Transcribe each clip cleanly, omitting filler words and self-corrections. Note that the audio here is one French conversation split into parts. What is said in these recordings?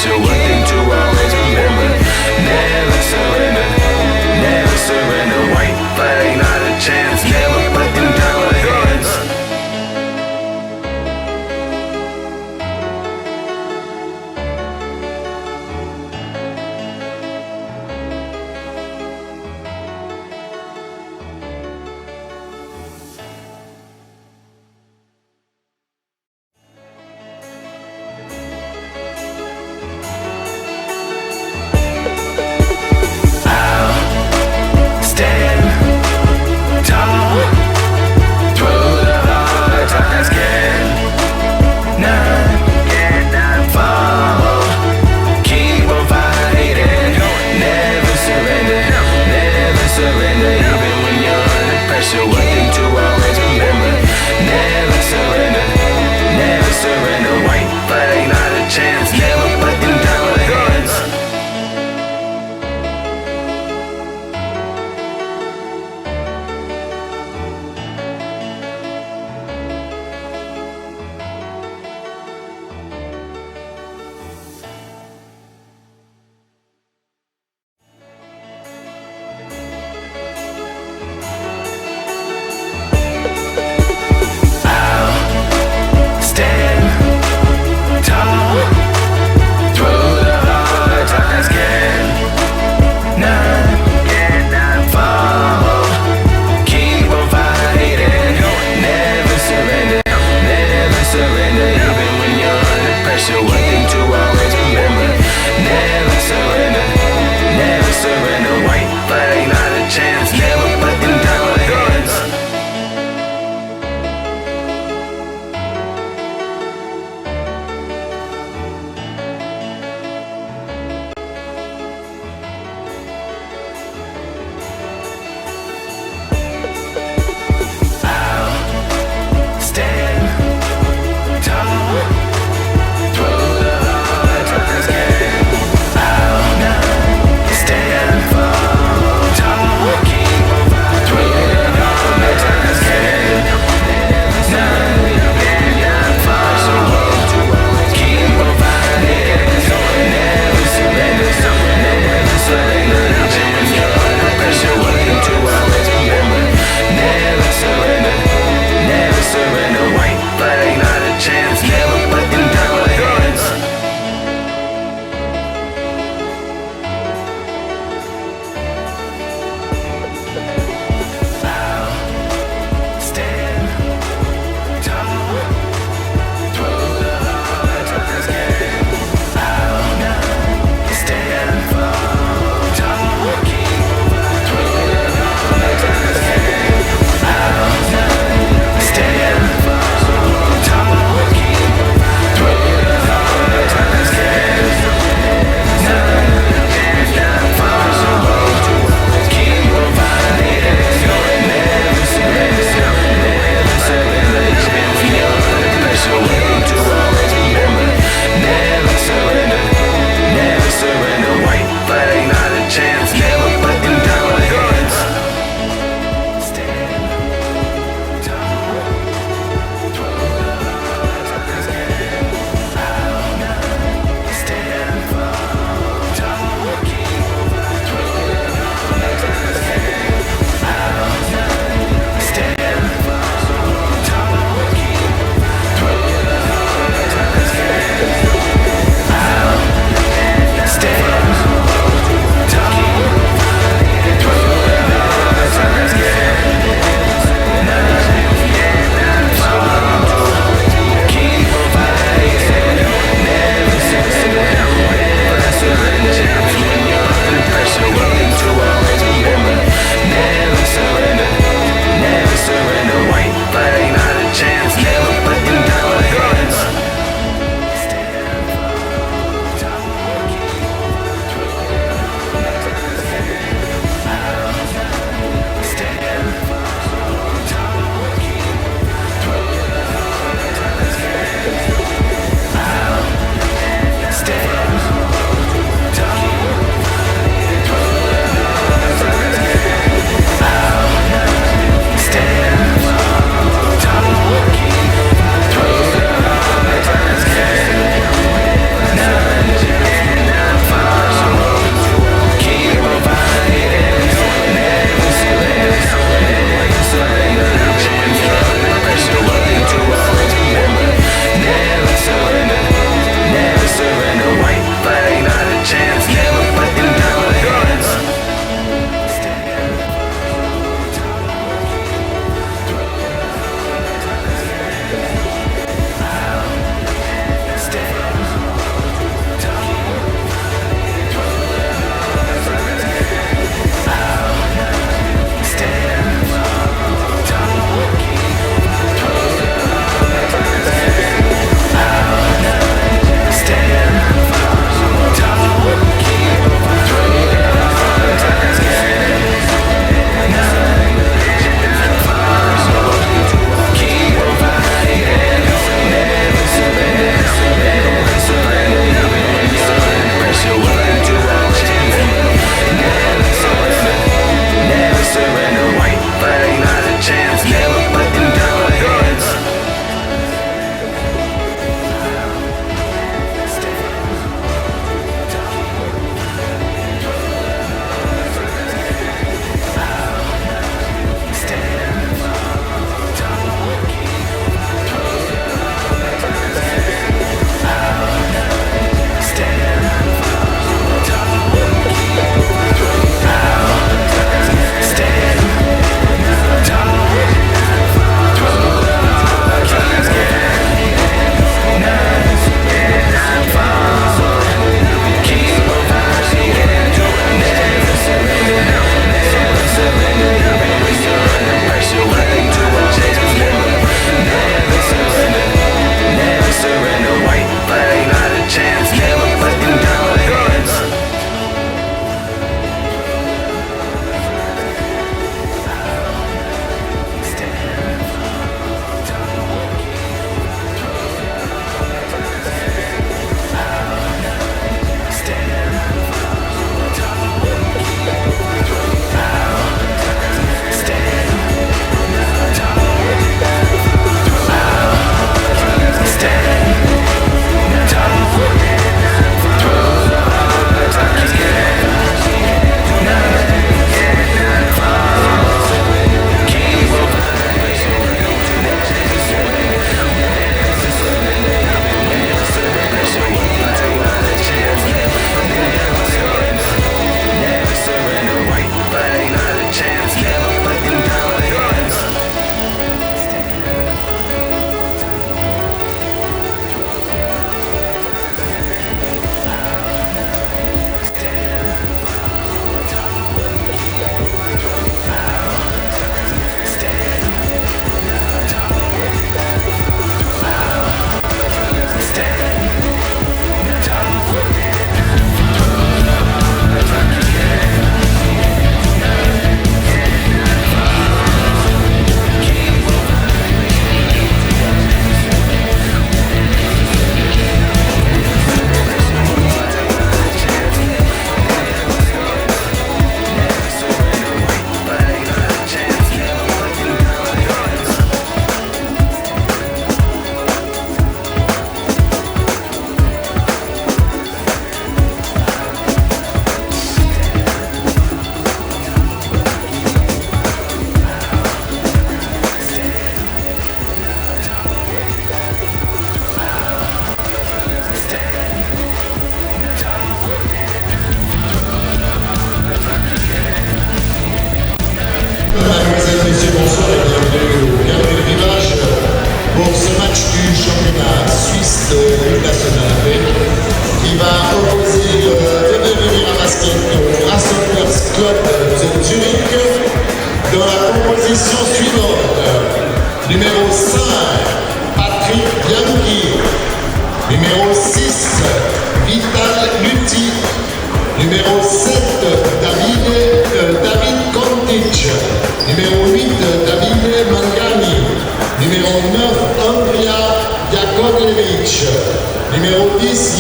special, one thing to always remember. Never surrender, never surrender. White flag, not a chance, never put them down with hands.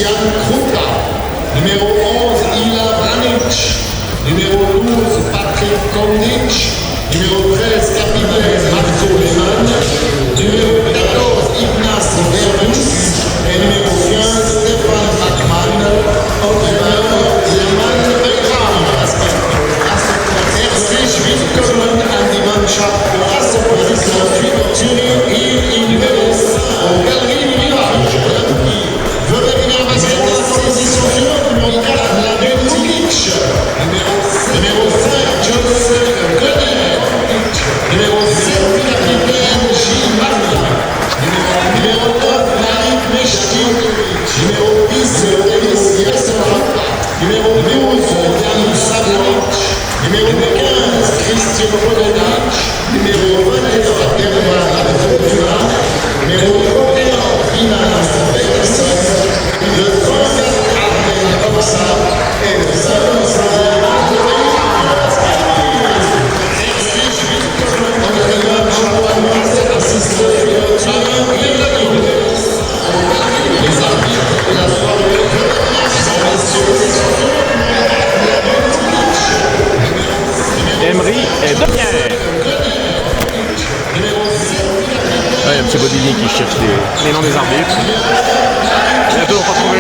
Christian Kruta. Numéro 11, Ila Vranic. Numéro 12, Patrick Kondic. Numéro 13, capitaine Marco Lehmann. Numéro 14, Ignace Verbus. Et numéro 15, Stéphane Bachmann. Entraîneur, Hermann Belgram. Herzlich willkommen an die Mannschaft de Rasseposition Tuning hier in Wels. Au Galerie du Village. Venez venir passer la position suivante, numéro 4, la Nulic. Numéro 5, Joseph Godin. Numéro 7, capitaine Gilles Martin. Numéro 9, Marie Mechtin. Numéro 10, Denis Yasserot. Numéro 12, Yannick Savonic. Numéro 15, Christian Rodonic. Numéro 21, Herman Ventura. Numéro 31, Iman Peterson. Le 34, Arden Oxa. Et le 55, Emery et Demière. Ouais, M. Bodini qui cherche les noms des arbitres. Il a toujours pas trouvé.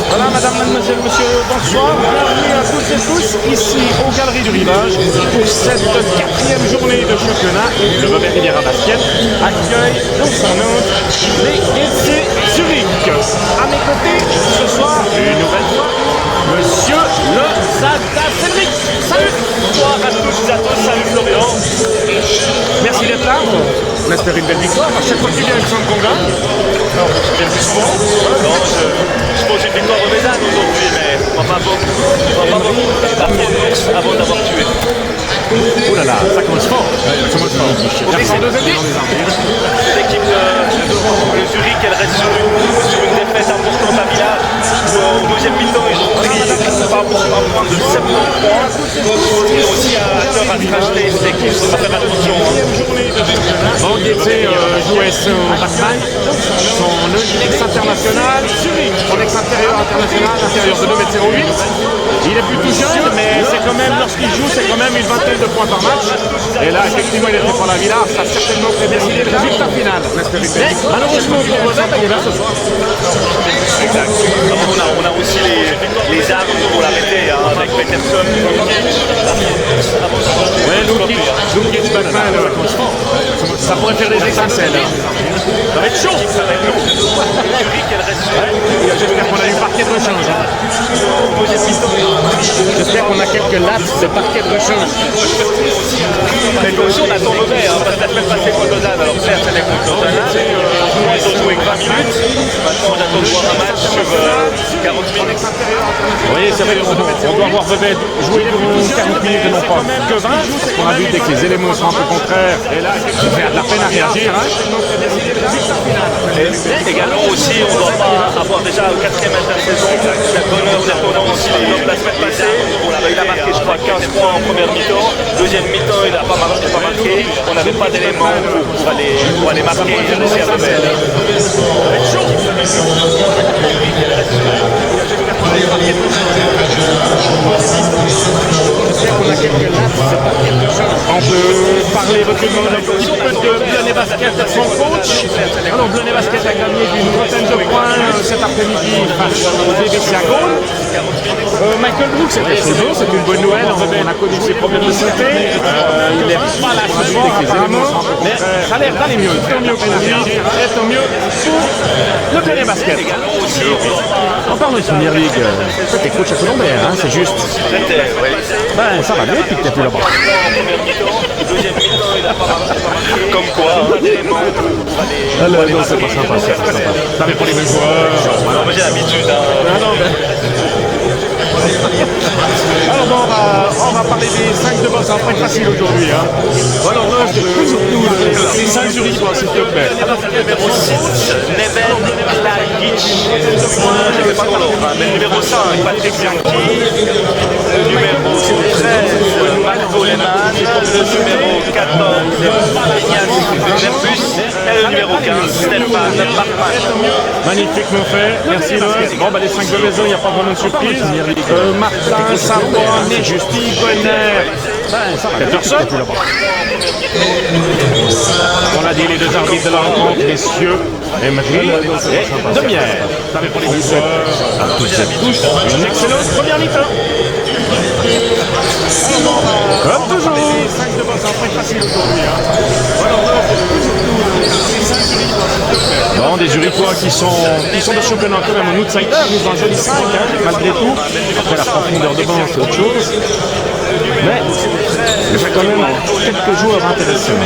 Voilà, madame, mademoiselle, monsieur, bonsoir. Bienvenue à toutes et tous ici aux Galeries du Rivage pour cette 4e journée de championnat. Le Robert Riviera Basket accueille dans son hôte les SC Zurich. À mes côtés, ce soir, une nouvelle fois, Monsieur Le Zada Cédric. Salut. Bonsoir à toutes et à tous. Salut Florian. Merci d'être là. On espère une belle victoire. À chaque fois que tu viens, il me semble qu'on gagne. Alors, je viens plus souvent. Non, je pose une victoire au Mézane aujourd'hui, mais on va pas beaucoup. Avant d'avoir tué. Oh là là, ça commence fort. Ça commence fort. L'équipe de Zurich, elle reste sur une défaite importante à Villars. Au deuxième mi-temps, ils ont pris pas moins de 70 points. Ils ont aussi à cœur à se racheter cette équipe, il faut faire attention. Van Guettet jouait son Batman, son ex-international, son ex-intérieur international, intérieur de 2,08 m. Il est plutôt jeune, mais c'est quand même, lorsqu'il joue, c'est quand même une vingtaine de points par match. Et là, effectivement, il était pour la Villa, ça a certainement prédestiné le résultat final. Mais malheureusement, pour Rosette, il est là ce soir. Exact. On a aussi les armes pour l'arrêter avec Peterson. Oui, Lukic, Batman, ça pourrait faire des étincelles. Ça va être chaud. J'espère qu'on a eu parquet de rechange. J'espère qu'on a quelques lattes de parquet de rechange. Mais aussi on attend mauvais, parce que la semaine passée contre Lausanne, alors certes c'était contre Lausanne, ils ont joué 20 minutes, maintenant on attend de voir un match sur 40 minutes. Oui, c'est vrai qu'on doit voir Vevey jouer pour 40 minutes et non pas que 20, parce qu'on a vu dès que les éléments sont un peu contraires, et là il fait de la peine à réagir. Et également aussi, on ne doit pas avoir déjà au 4e match de la saison, on a aussi la semaine passée, il a marqué je crois 15 points en première mi-temps, deuxième mi-temps il n'a pas marqué, on n'avait pas d'éléments pour aller marquer, il a réussi à Vevey. On peut parler un petit peu de Bleunet Basket, son coach. Alors Bleunet Basket a gagné d'une vingtaine de points cet après-midi face au BBC à Gaulle. Michael Brooks était chez eux, c'est une bonne nouvelle. On a connu ses problèmes de santé. Il n'est pas là ce soir apparemment, mais ça a l'air d'aller mieux. Tant mieux pour lui, et tant mieux pour le Bleunet Basket. On parle de Première Ligue. T'es coach à Colombert, hein, c'est juste. Ben ça va bien depuis que t'es plus là-bas. Comme quoi, non, c'est pas sympa, c'est pas sympa. T'avais pas les mêmes joueurs. Non, mais j'ai l'habitude. Alors bon, on va parler des 5 de boss, ça va pas être facile aujourd'hui. Alors là, surtout les 5 Zurichois, s'il te plaît. Numéro 6, Neven Lagic. Je ne sais pas trop, mais numéro 5, Patrick Bianchi. Numéro 13, Marco Lehmann. le numéro 14, Ignace Verbus, et le numéro 15, Stéphane Bachmann. Magnifique mon fait, merci Loïs. Bon bah les 5 de maison, il n'y a pas vraiment de surprise. Martin, Savoie, Justi, Bonner, Peterson. On a dit les 2 arbitres de la rencontre, messieurs, Emery et Demière. Une excellente première mi-temps. Comme toujours. 5 de base, c'est très facile aujourd'hui. Bon, des Zurichois qui sont de championnat quand même en outsider, ils ont un joli 5, malgré tout. Après la profondeur de banc, c'est autre chose. Mais il y a quand même quelques joueurs intéressants.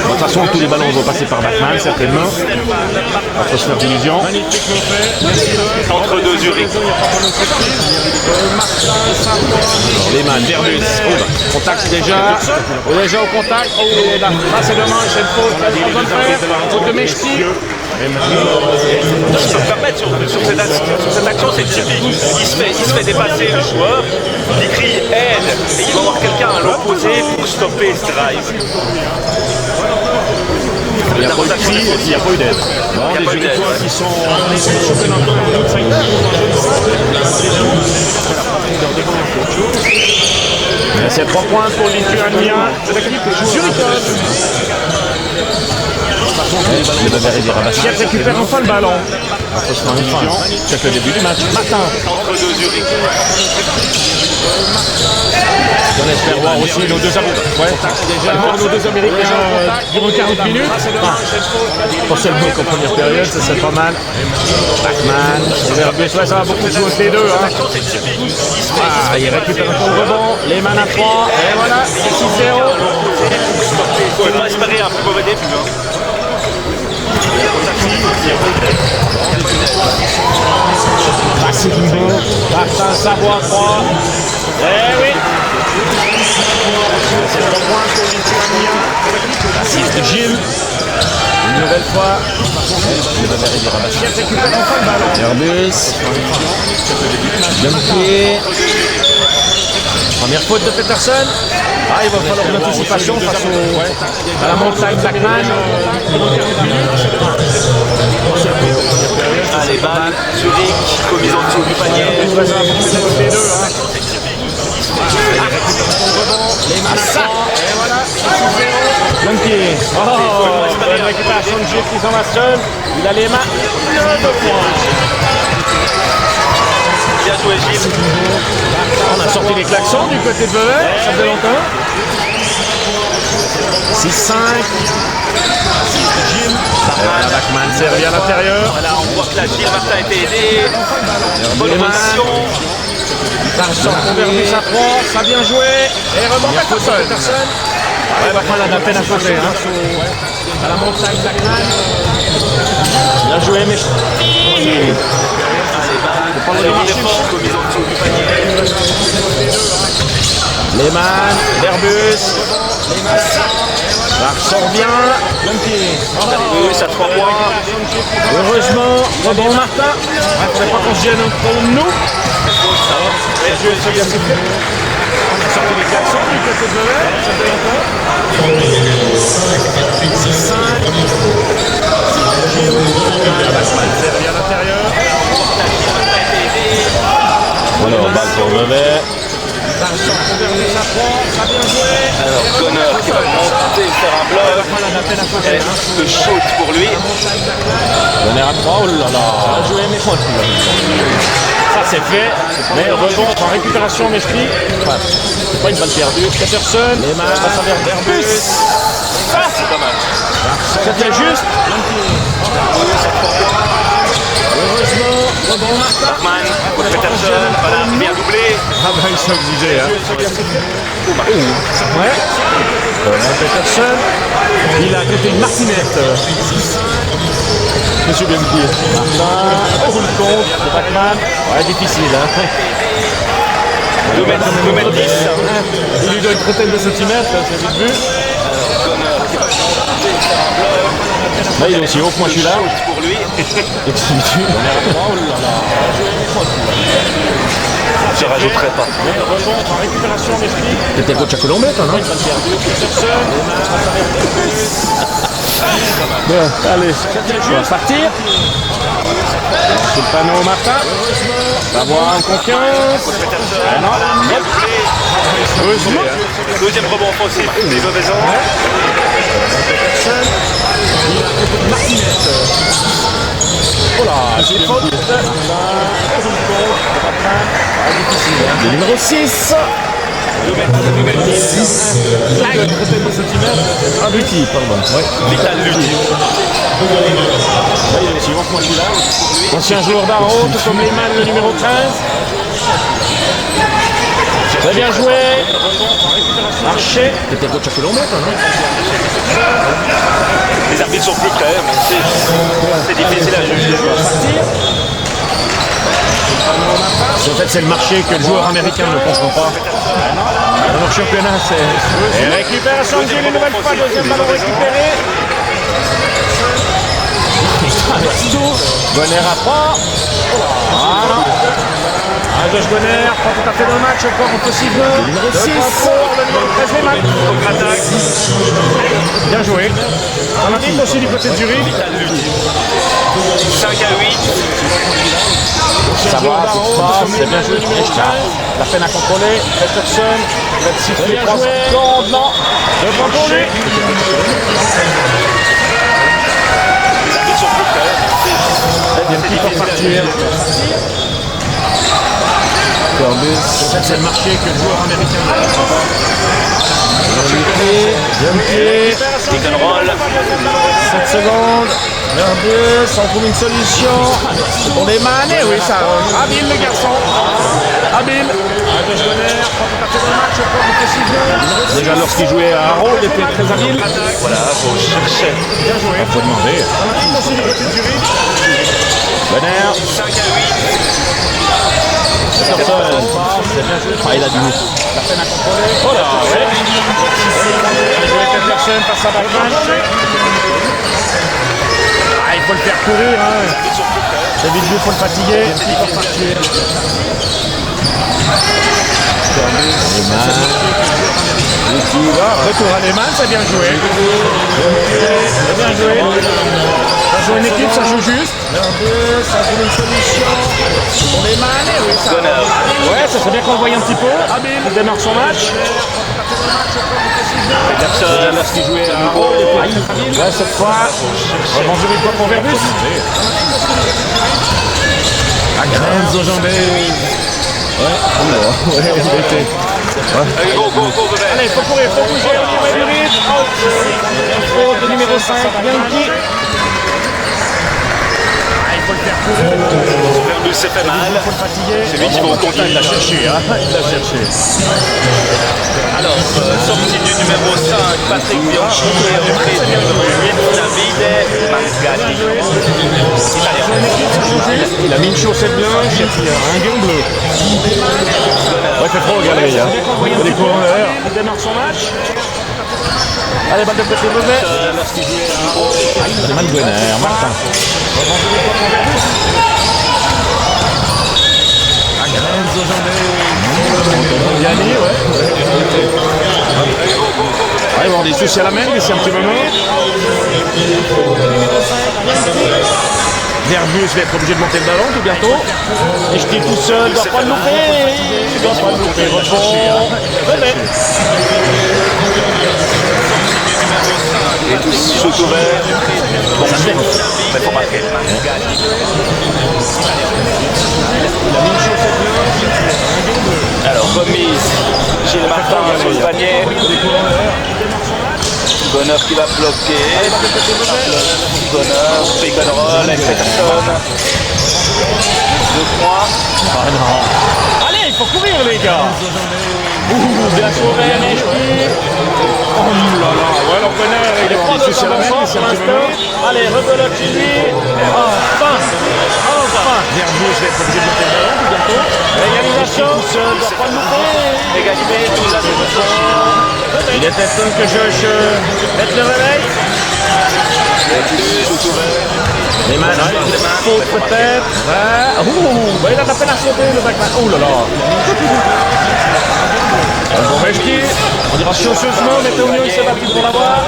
De toute façon, tous les ballons vont passer par Bachmann, certainement. On va se faire d'illusions. Entre 2 Zurich. Les mains, Verbus. Contact déjà. Déjà au contact. Oh, là, c'est dommage, c'est une faute. Faute de Mechti. Je peux me permettre sur cette action, c'est typique. Il se fait dépasser le joueur, il crie aide, et il va avoir quelqu'un à l'opposé pour stopper ce drive. Il n'y a pas eu de cri et il n'y a pas eu d'aide. Bon, des Zurichois qui sont championnat en outsider. C'est 3 points pour Lituania. Zurichois. Qui récupère enfin le ballon. C'est le début du match. Matin. Entre 2 Zurich. On espère voir aussi nos 2 Américains. Ouais, déjà nos 2 Américains durant 40 minutes. Pas seulement qu'en première période, ça c'est pas mal. Bachmann, Verbus, ça va beaucoup jouer avec les deux. Ah, il récupère encore le rebond. Les mains à 3. Et voilà, c'est 6-0. Il ne faut pas espérer un plus mauvais début. Facilement. Martin Savoie 3. Eh oui. C'est 3 points pour Lituania. 6 de Gilles. Une nouvelle fois. Qui récupère enfin le ballon. Verbus. Dunquier. Première faute de Peterson. Ah, il va falloir une anticipation face à la montagne Bachmann. Allez, balle, Zurich, commise en dessous du panier. Les mains et voilà, 6-0. Dunquier. Bonne récupération de Gilles qui s'en va seul. Il a les mains. 2 points. Bien joué Gilles. On a sorti les klaxons du côté de Vevey, ça faisait longtemps. 6-5. Gilles. Bachmann servi à l'intérieur. Voilà, on voit que là Gilles Martin a été aidé. Bonne position. Vincent Verbus à 3, ça a bien joué. Et rebond Peterson. Ouais, Bachmann a de la peine à passer. À la montagne Bachmann. Bien joué, mais Lehmann, Verbus, sort bien, Verbus à 3 points. Heureusement, rebond Martin. Il ne faudrait pas qu'on se gêne pour nous. Bien joué, c'est bien sifflé. On a sorti les klaxons du côté de Vevey, ça fait longtemps. 6-5. Bachmann servi à l'intérieur. Alors, balle pour Vevey. Alors, Connor qui va monter, faire un bloc. Et le shoot pour lui. Donner à 3, oh là là. Joué mes points. Ça c'est fait. Mais rebond en récupération, Mechti. C'est pas une balle perdue. Peterson. Les mains passe vers Verbus. C'est dommage. C'était juste. Heureusement, rebond Martin. Bachmann, Peterson, voilà, bien doublé. Ah bah ils sont obligés hein. Ouais. Peterson. Il a côté une martinette. Monsieur Bianchi. Martin. Oh le compte. C'est Bachmann. Ouais difficile hein. 2 m 10. Il lui doit une trentaine de centimètres, c'est vite vu. Là il est aussi haut que moi je suis là. Pour lui. Et tu on est à 3, oh là là. Je rajouterai pas. Récupération en esprit. T'étais coach à Colombie, toi, non? Bon, allez, on va partir. Sous le panneau Martin. D'avoir en confiance. Ah non. Deuxième rebond offensif, des mauvaises ondes. Oh là, c'est faute. Le numéro 6. Ah, Lutti, pardon. Ouais. Vital Lutti. Ancien joueur d'Arrow, tout comme Lehmann, le numéro 13. Très bien joué. Marché. T'étais coach à Colombie, toi, non? Les arbitres sont plus près, mais c'est difficile à juger. En fait, c'est le marché que le joueur américain ne comprend pas. Dans leur championnat, c'est... Et récupération de Gilles, une nouvelle fois, deuxième ballon récupéré. Bonner à 3. Voilà. Josh Bonner, pas tout à fait dans le match, encore possible. Le numéro 6. Le numéro 13, Lehmann. Contre-attaque. Bien joué. On a dit aussi du côté de Zurich. 5 à 8. Ça va, c'est bien joué. La peine à contrôler. Peterson, il va siffler 3 secondes. Non, le point pour lui. Les arbitres sont plus près. Il y a un petit pour partir. C'est le marché que le joueur américain ne comprend pas. Bien pied. Pick and roll. 7 secondes. Verbus, on trouve une solution. Pour les mains, oui, ça. Habile le garçon. Habile. Josh Bonner, pas tout à fait dans le match, encore possible. Déjà lorsqu'il jouait à Arrow, il était très habile. Voilà, faut chercher. Bien joué. Il faut demander. Bonner. 5 à 8. Peterson. C'est bien joué. Ah, il a du goût. La peine à contrôler. Oh là, ouais. Bien joué Peterson face à Bachmann. Ah, il faut le faire courir. Hein. C'est vite vu, il faut le fatiguer. Retour à Lehmann, c'est bien joué. C'est bien joué. Ça joue une équipe, ça joue juste. Ça joue une solution. Pour Lehmann, oui, ça. Ouais, ça serait bien qu'on le voie un petit peu. Il démarre son match. Peterson. Lorsqu'il jouait à Arrow, il était très habile. Ouais, cette fois. Rebond Zurich pour Verbus. À Grenzo Jambé. Allez, go, go, go, bébé. Allez, il faut courir, il faut bouger, on y va du rythme. Faute de numéro 5, Bianchi. Ah, il faut le faire courir. Verbus s'est fait mal. Il faut le fatiguer. C'est lui qui va au contact. Il l'a cherché, hein. Il l'a cherché. Alors, sortie du numéro 5, Patrick Bianchi, et entrée du numéro 8, Davide Mangani. Il a mis une chaussette blanche et puis un gant bleu. Ouais, c'est trop au galerie, hein. Les coureurs. Il démarre son match. Allez, balle de côté de Beauvais. C'est mal Bonner, Martin. Agrenzo Jambé. Gagné, ouais. Ouais, ils vont avoir des soucis à la main d'ici un petit moment. Verbus va être obligé de monter le ballon tout bientôt. Et je dis tout seul, doit pas le louper. Il doit pas le louper. Rebond. Et tous shoot ouvert. Bon, ça fait. Mais faut marquer. Alors, remise. Gilles Martin sur le panier. Bonner qui va bloquer. Bonner, pick and roll avec Peterson. 2 points. Ah non. Allez, il faut courir les gars. Bien sauvé, oh là là, ouais, alors Bonner, il est pas de soucis à la main, c'est un petit moment. Allez, rebelote chez lui. Enfin. Verbus va être obligé de monter le ballon tout bientôt. Égalisation, doit pas le louper. Égalité, tout ça. Il était temps que Josh mette le réveil. Shoot ouvert. Lehman, faute peut-être. Ouais. Ouh, bah, il a de la peine à sauter le Backman. Ouh là là. Bon, Meshki, on dira chaussement, mais Tonio il s'est battu pour l'avoir.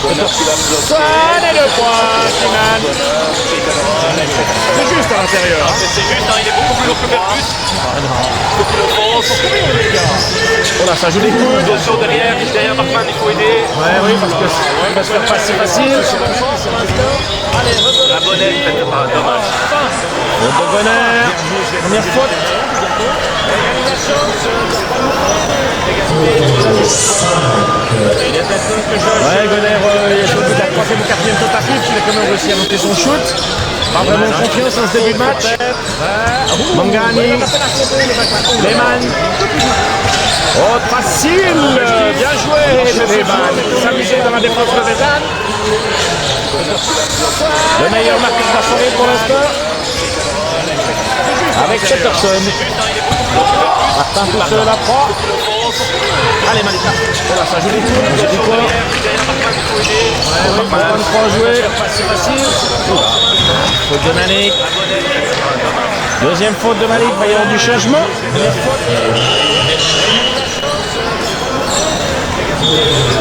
Peterson et le point, Timan. C'est juste à l'intérieur. C'est juste, hein, il est beaucoup plus lourd que Perkus. Faut qu'il le fonce. Oh là, ça joue des coups. Attention derrière Bachmann, il faut aider. Ouais, oui, parce que il va se faire passer facile. La bonnette, peut-être pas, dommage. Le Bonner, première faute. Ouais, Gonner, il a joué la troisième ou quatrième tentative, il a quand même réussi à monter son shoot. Pas vraiment confiance en ce début de match. Mangani, Lehman. Oh, facile! Bien joué, Lehman. S'amuser dans la défense de Bézane. Le meilleur marqueur de la soirée pour l'instant. Avec Peterson. Martin tout seul à 3. Allez Malika. Voilà, ça joue les coups. J'ai dit quoi? Ouais, 23 joués. C'est facile. Faute de Malik. Deuxième faute de Malik. Il va y avoir du changement.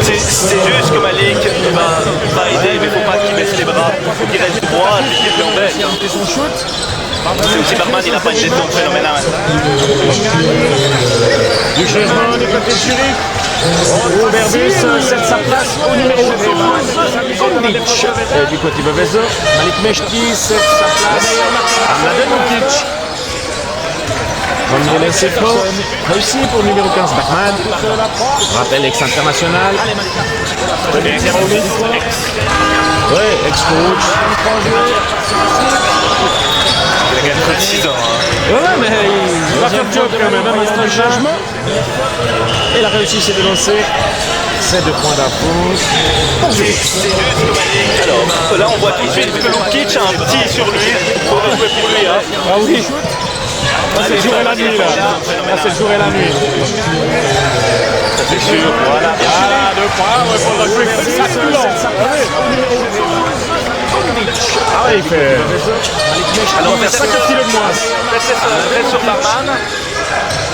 C'est juste que Malik va aider, mais il ne faut pas qu'il baisse les bras. Il faut qu'il reste droit et puis qu'il l'embête. Son shoot. C'est aussi Barman, il n'a pas une détente phénoménale. Du changement du côté de Zurich. Berbus cède sa place au numéro 12. Kondic. Du côté de Bevezo. Malik Meshki cède sa place à Mladenovic. Premier laissé franc. Réussi pour le numéro 15 Bachmann. Rappel ex-international. Oui, ex-coach. Il a gagné 36 ans. Ouais, mais il va faire le job quand même. Il y a un changement. Et il a réussi ses deux lancers. C'est 2 points d'avance. C'est juste que Malik. Alors, là, on voit tout de suite que Lukic a un petit sur lui. On va jouer pour lui. Hein. Ah oui. C'est le jour et la nuit là. C'est le jour et la nuit. C'est sûr. Voilà. Voilà, 2 points. Ouais, faudra jouer comme ça. Ah oui, il fait. Alors, on fait 5 kilos de moins. Reste sur Barman.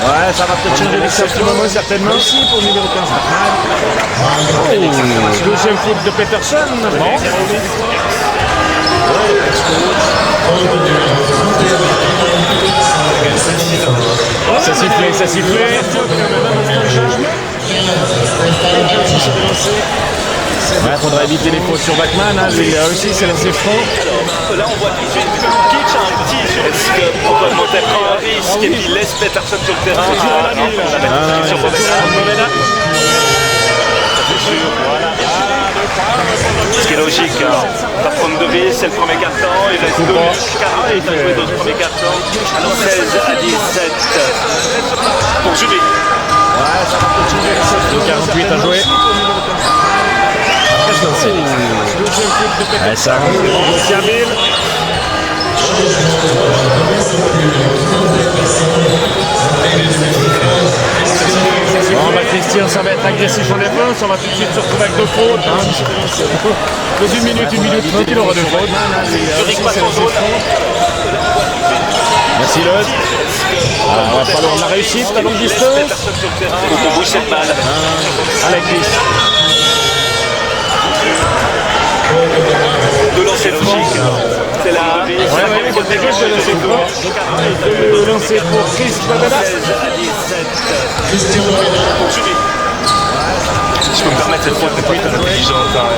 Ouais, ça va peut-être changer les ce moment, certainement. Aussi pour le numéro 15 Bachmann. Deuxième faute de Peterson. Bon. Ça sifflait, ça sifflait. Il faudra éviter les fautes sur Bachmann. Hein. Lui, il a réussi, c'est lancé franc. Là, on voit tout de suite que Lukic a un petit sur lui. Est-ce qu'on peut monter un risque et puis il laisse Peterson sur le terrain? Sur Boveda. C'est sûr, voilà. Ce qui est logique, hein. Ça prend 2 risques, c'est le premier quart-temps, il reste 2 minutes 40 à jouer dans le premier quart-temps. Alors 16 à 17 pour Zurich. Ouais, ça va peut-être changer. 48 à jouer. Ouais, ça rentre. Bon, bah Christian, ça va être agressif en défense. On va tout de suite se retrouver avec 2 fautes. Hein. Dans 1 minute 30, il aura 2 fautes. Zurich passe en jaune. Merci Loz. On va falloir de la réussite à longue distance. Peterson sur le terrain, il faut qu'on bouge cette balle. Allez Chris. De lancer logique. C'est là. De lancer pour Chris Bavela. 16 à 17 pour Zurich. Si je peux me permettre cette faute, c'est très intelligente. Hein,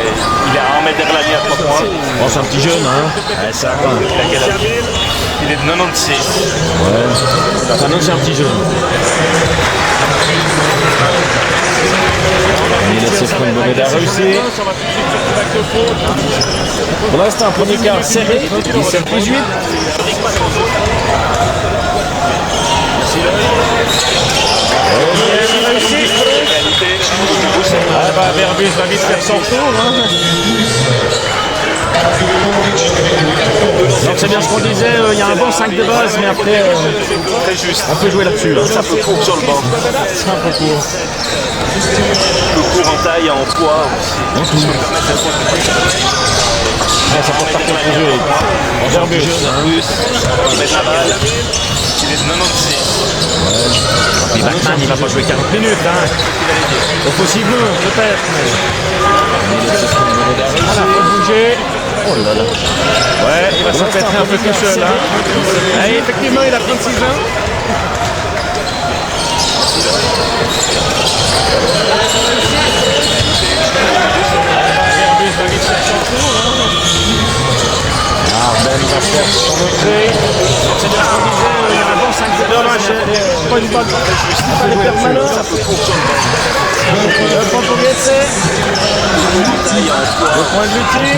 il est à 1 mètre derrière la ligne à 3 points. Bon, c'est un petit jeune, hein. Ouais, ça va. Il a quel âge? Il est de 96. Ouais. Ça non, c'est un petit jeune. Il a ses points de Boveda réussi. Pour l'instant, un premier quart serré. 17-18. Ah bah Berbus va vite faire son tour. Hein. Donc c'est bien ce qu'on disait, il y a un bon 5 de base, mais après Très juste. on peut jouer là-dessus. Hein. C'est un peu court sur le banc. C'est un peu court. Un peu court en taille et en poids aussi. Ouais, ça porte partout Plus, mettre la balle. Il est 96. Puis Batman, il va pas jouer 40 minutes. Hein. Au possible, peut-être. Voilà, faut bouger. Oh là là. Ouais, il va s'empêtrer un peu tout seul. Hein. Et effectivement, il a 36 ans. Arben va faire son entrée. C'est bien ce qu'on disait, il y a un bon 5 de dommage. Pas une bonne permanence. Le point pour Getse. Le point de Lutti.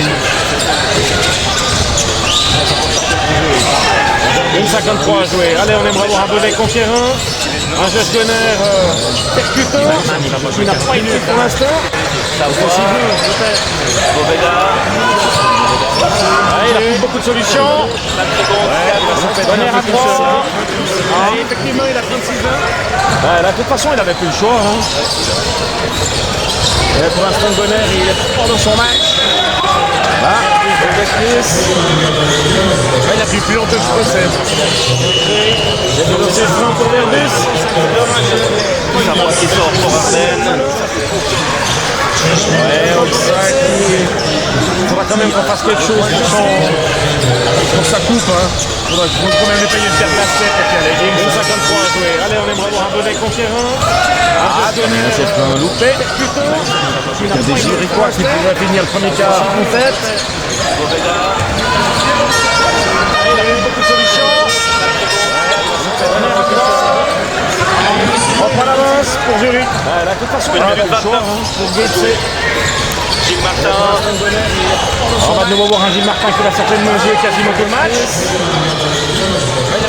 1,53 à jouer. Allez, on aimerait avoir un bonnet conquérant. Un gestionnaire percutant. Il n'a pas été pour l'instant. Ça va possible, peut-être. Il a eu beaucoup de solutions. Bonnet à 3. Effectivement, il a 36 ans. De toute façon, il n'avait plus le choix. Hein. Et pour l'instant, Bonner, il est pas dans son match. Là, il a pris plus longtemps que je possède. Il a lancé le flanc pour Verdus. Ça montre qu'il sort pour Arden. Ouais, offside. Il faudra quand même qu'on fasse quelque chose pour sa coupe. Hein. Il faudra quand même lui payer une paire d'assettes et puis aller. Il y a 1,53 à jouer. Allez, on aimerait avoir un bonnet conquérant. C'est un loupé. Il y a des Jérichois qui pourraient finir le premier quart en tête. Il a eu beaucoup de solutions. On prend l'avance pour Zurich. De toute façon, il avait le choix pour Getse. Gilles Martin. On va de nouveau voir un Gilles Martin qui va certainement jouer quasiment tout le match.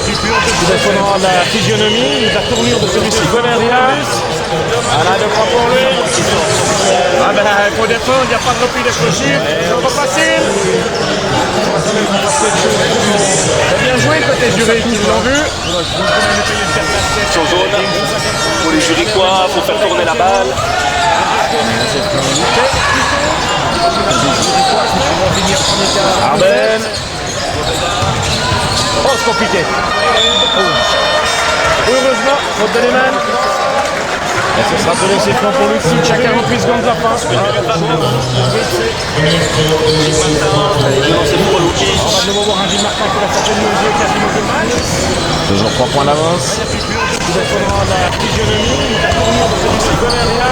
Il va prendre la physionomie, la tournure de celui-ci. Bonneria. Voilà, 2 points pour lui. Il faut défendre, il n'y a pas de repli explosif. C'est pas facile. C'est bien joué côté Zurich, ils l'ont vu. Sur zone. Pour les Jurichois, il faut faire tourner la balle. Arben. Oh, c'est compliqué. Heureusement, faute de Lehmann. Et ce sera pour laisser flanc pour Lutti. Chaque 48 secondes de la fin. On va de nouveau voir un Gilles Martin qui va certainement jouer quasiment tout le match. Toujours 3 points d'avance. Il va prendre la physionomie, la tournure de celui-ci. Bonneria.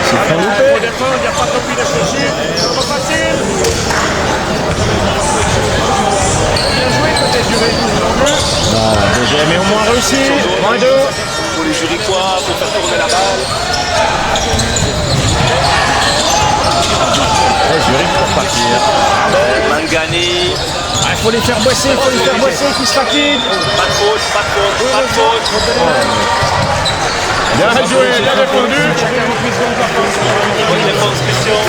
C'est très loupé. Pour défendre, il n'y a pas de repli d'explosif. C'est pas facile. Bien joué côté Zurich. Deuxième et au moins réussi. Moins 2. Pour les Jurichois, il faut faire tourner la balle. Zurich pour partir. Mangani. Il faut les faire bosser, qui se fatiguent. Pas de faute, pas de faute, pas de faute. Bien joué, bien défendu. Bonne défense, Christian.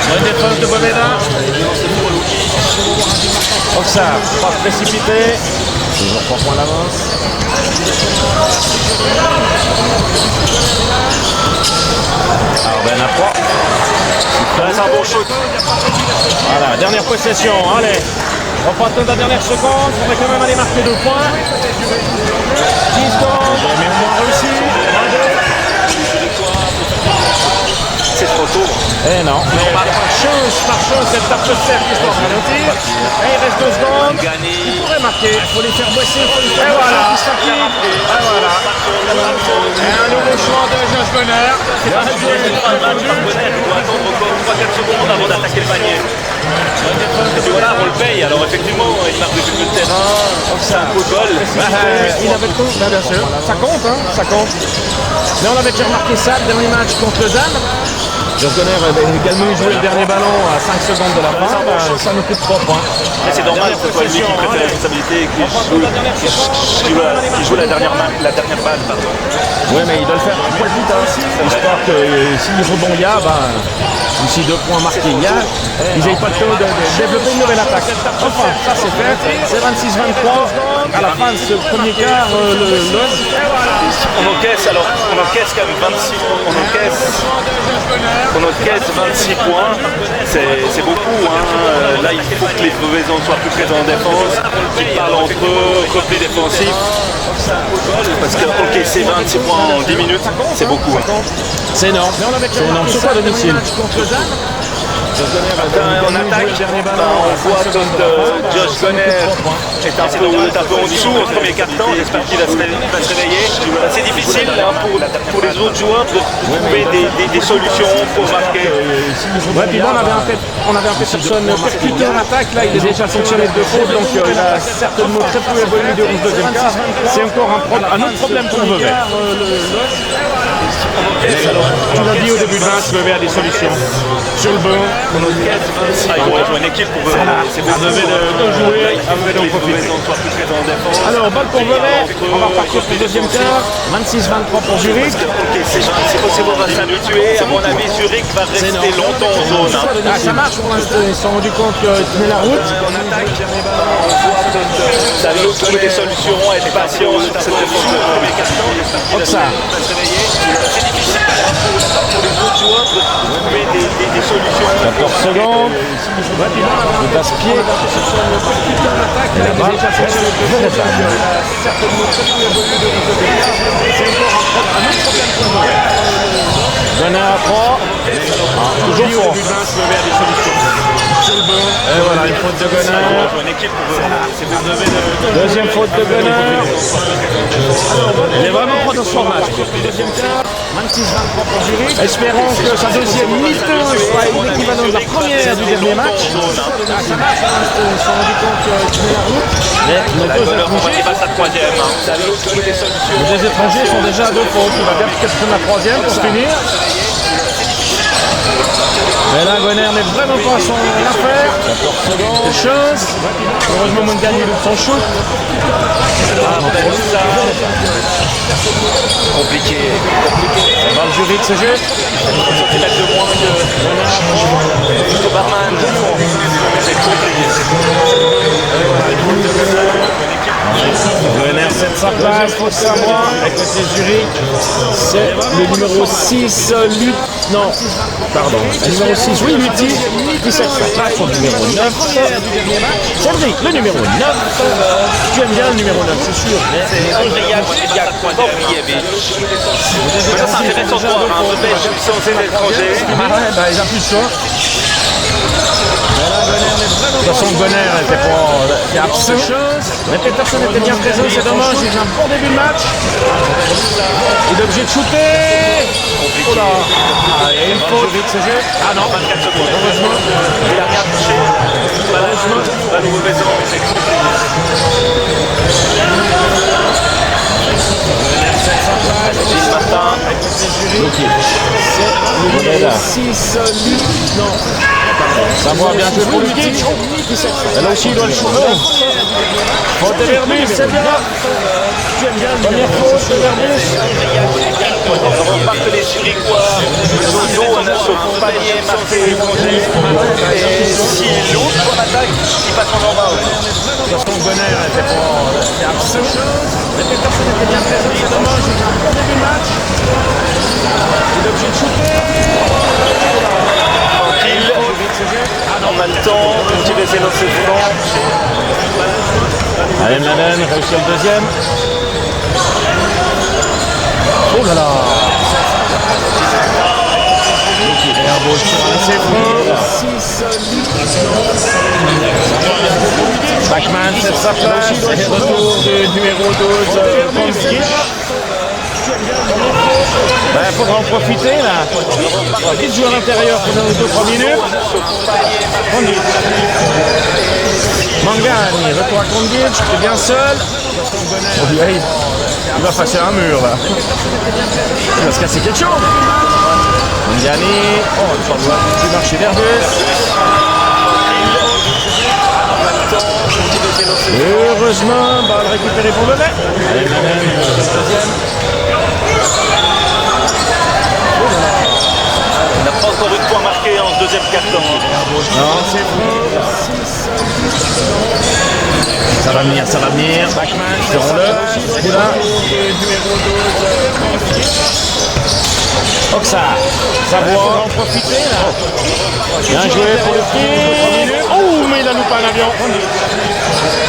Bonne défense de Boveda. Oxar, pas précipité. Toujours 3 points d'avance. Arben à 3. C'est un bon shoot. Voilà, dernière possession. Allez, on va attendre la dernière seconde. Il faudrait quand même aller marquer 2 points. 10 secondes. Mais au moins réussi. C'est trop tôt. Eh non, mais par chance, cette tape de cercle qui sort ralentir. Et il reste 2 secondes. Il pourrait marquer. Il faut les faire bosser, il faut les faire bosser. Et voilà. Et un nouveau choix de Josh Bonner. Il doit attendre encore 3-4 secondes avant d'attaquer le panier. Et puis voilà, on le paye. Alors effectivement, il marque depuis peu de terrain. C'est un coup de bol. Il avait le coup, bien sûr. Ça compte, hein, ça compte. Mais on avait déjà remarqué ça, le dernier match contre Lausanne. Josh Bonner avait également joué le dernier ballon à 5 secondes de la fin. Ça nous coûte 3 points. Mais c'est normal que ce soit lui qui prenne la responsabilité et qui joue la dernière balle. Pardon. Oui, mais il doit le faire un poil vite aussi. Histoire que s'il rebond il y a, ou si 2 points marqués il y a, ils n'aient pas le temps de développer une nouvelle attaque. Enfin, ça c'est fait. C'est 26-23. à la fin de ce premier quart, On encaisse quand même 26 points. On encaisse 26 points. C'est beaucoup. Là, il faut que les Beauvaisans soient plus présents en défense, qu'ils parlent entre eux, repli défensif. Parce que encaisser 26 points en 10 minutes, c'est beaucoup. c'est énorme. C'est énorme, surtout à domicile. En attaque, on voit que Josh Gunner est un peu en dessous au premier quart-temps. J'espère qu'il va se réveiller. C'est difficile pour les autres joueurs de trouver des solutions pour marquer. Ouais, puis là, on avait un Peterson percuté en attaque. Là, il est déjà fonctionné de faute, donc il a certainement très peu évolué durant ce deuxième quart. C'est encore un autre problème pour Vevey. Tu l'as dit au début de match, Vevey a des solutions. Sur le banc, Ils vont jouer une équipe pour Vevey. C'est à Vevey de jouer, à Vevey d'en profiter. Alors, balle pour Vevey, on va repartir pour le deuxième quart. 26-23 pour Zurich. C'est bon, on va s'habituer. À mon avis, Zurich va rester longtemps en zone. Ah, ça marche pour l'instant, ils se sont rendus compte qu'ils tenaient la route. En attaque, on voit que ça veut trouver des solutions, être patient sur cette défense de premier quart-temps. Hop ça. C'est difficile pour les autres joueurs de trouver des solutions. 14 secondes. Le passe-pied. La balle. Gunner à 3. Toujours fort. Et voilà, une faute de Gunner. Deuxième faute de Gunner. Il est vraiment pas dans son match. 26-23 pour Zurich. Espérons que sa deuxième mi-temps soit l'équivalent de la première du dernier match. Ça marche, ils se sont rendus compte qu'ils tenaient la route. Mais nos deux étrangers sont déjà à 2 fautes. Il va bien peut-être prendre la troisième pour finir. Mais là, Gunner n'est vraiment pas à son affaire. 14 secondes. Des chances. Heureusement, Mangani loupe son shoot. Compliqué. Dans le Zurich, ce jeu. Il a de moins que Barman. C'est compliqué. Gunner cède sa place, faute Samoa, avec côté Zurich, c'est le numéro 6, non, pardon, le numéro 6, oui, Lutti, qui cède sa place au numéro 9, Cédric, le numéro 9, tu aimes bien le numéro 9, c'est sûr. C'est agréable, il y a quoi d'oublier. Ça, c'est intéressant de voir, un Vevey censé être étranger. Ah ouais, bah ils ont plus de choix. De toute façon, Gunner était absent. Mais Peterson était bien présent, c'est dommage. Il a un bon début de match. Il est obligé de shooter. Oh là. Ah, il y a une faute. Ce jeu. Ah non, 24 secondes. heureusement. Il a rien touché. Malheureusement, pas de mauvaise raison, mais c'est compliqué. Gilles Martin. C'est le numéro 6, non. Ça va bien joué pour Lutti. Elle aussi, il doit le shooter. Faute de Verbus, c'est bien. Tu aimes bien le première faute de Verbus. On remarque que les Zurichois sont pas liés, marqués étrangers. Et s'ils louent en attaque, ils passent en bas. De toute façon, Gunner était absent. Mais Peterson était bien présent, c'est dommage. Il a un bon début de match. Il est obligé de shooter. Tranquille. On a le temps de tirer ses lancers francs. Alain Laden réussit le deuxième. Oh là là. Airball sur ses francs. Bachmann c'est sa place. Et retour du numéro 12, Pomsky. Il faudra en profiter là. On va vite jouer à l'intérieur pendant 2-3 minutes. Mangani, retour à Kondic, tu es bien seul. Il va passer un mur là. Il va se casser quelque chose. Mangani, du marché Verbus. Heureusement, balle récupérée pour Vevey. On n'a pas encore eu de points marqués en deuxième quart-temps. Non, c'est faux. Ça va venir, ça va venir. Serrons-le. Là. Oxa, Savoie. Bien joué pour le tir. Oh, mais il a loupé un avion.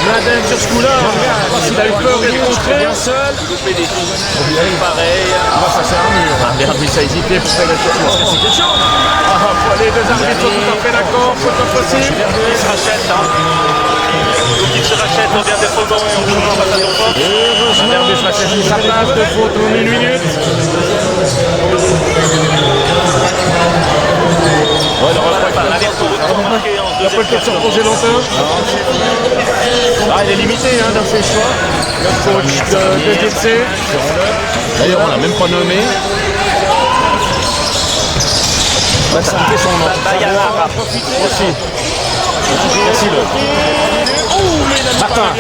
Mladen sur ce coup-là. Il a eu peur d'être contré. Bien seul. Pareil. Ça sert à mur. L'arbitre a hésité pour faire le tir. Les deux arbitres sont tout à fait d'accord. C'est pas possible. Il se rachète. Donc il se rachète en bien défendant et en jouant face à son force. L'arbitre va chercher sa place de faute en 1 minute. Ouais, le repas, l'alerte-retour marqué en Il n'a pas le temps de se reposer longtemps. Ah, il est limité dans ses choix. Le coach de DC. D'ailleurs, on l'a même pas nommé. On va s'appliquer son nom. Bayala. Aussi. Merci, Martin.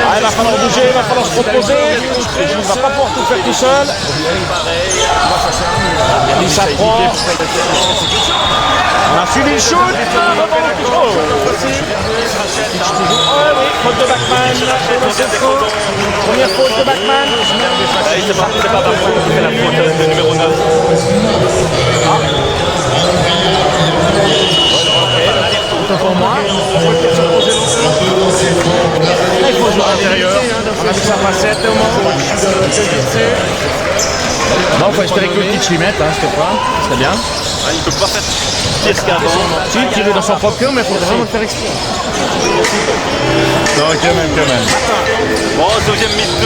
Ah, il va falloir bouger, il va falloir se proposer. Il ne va pas pouvoir tout faire tout seul. Il s'apprend. On a suivi le shoot. Oh, oui, faute de Bachmann. Première faute de Bachmann. C'est pas Bafou qui fait la faute de numéro 9. Autant pour moi. Là, il faut jouer à l'intérieur. On a vu sa facette au moment. Non, il faut espérer que le pitch lui mette, Stéphane. C'est bien. Il ne peut pas faire pire qu'avant. Si, tirer dans son propre cœur, mais il faut vraiment le faire exprès. Non, quand même. Bon, deuxième début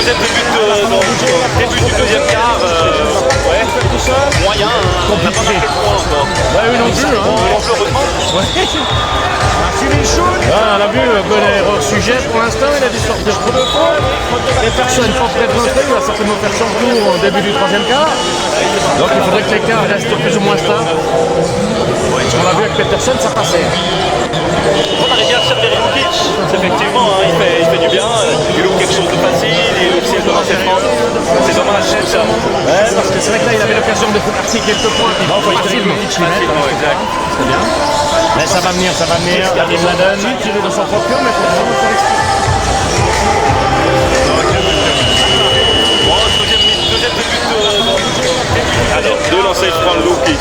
du deuxième quart. Ouais, moyen. On n'a pas marqué de points encore. Ouais, oui, non plus. Heureusement. Suivi le shoot. On a vu bon erreur sujet pour l'instant. Il a dû sortir trop de fois. Peterson pas prêt de rentrer. Il va certainement faire son tour au début du troisième quart. Donc il faudrait que l'écart reste plus ou moins stable. On a vu avec Peterson, ça passait. On arrive bien à servir Lukic. Effectivement, il fait du bien. Il ouvre quelque chose de facile. Il ouvre aussi comment défendre. C'est dommage, ça. Ouais, parce que c'est vrai que là, il avait l'occasion de faire partie quelques points. Il faut facilement. Exact. C'est bien. Mais ça va venir. David Mladen, tiré de son propre cœur, mais il faut vraiment faire exprès. Bon, deuxième début de... Alors, deux lancers francs de Lukic.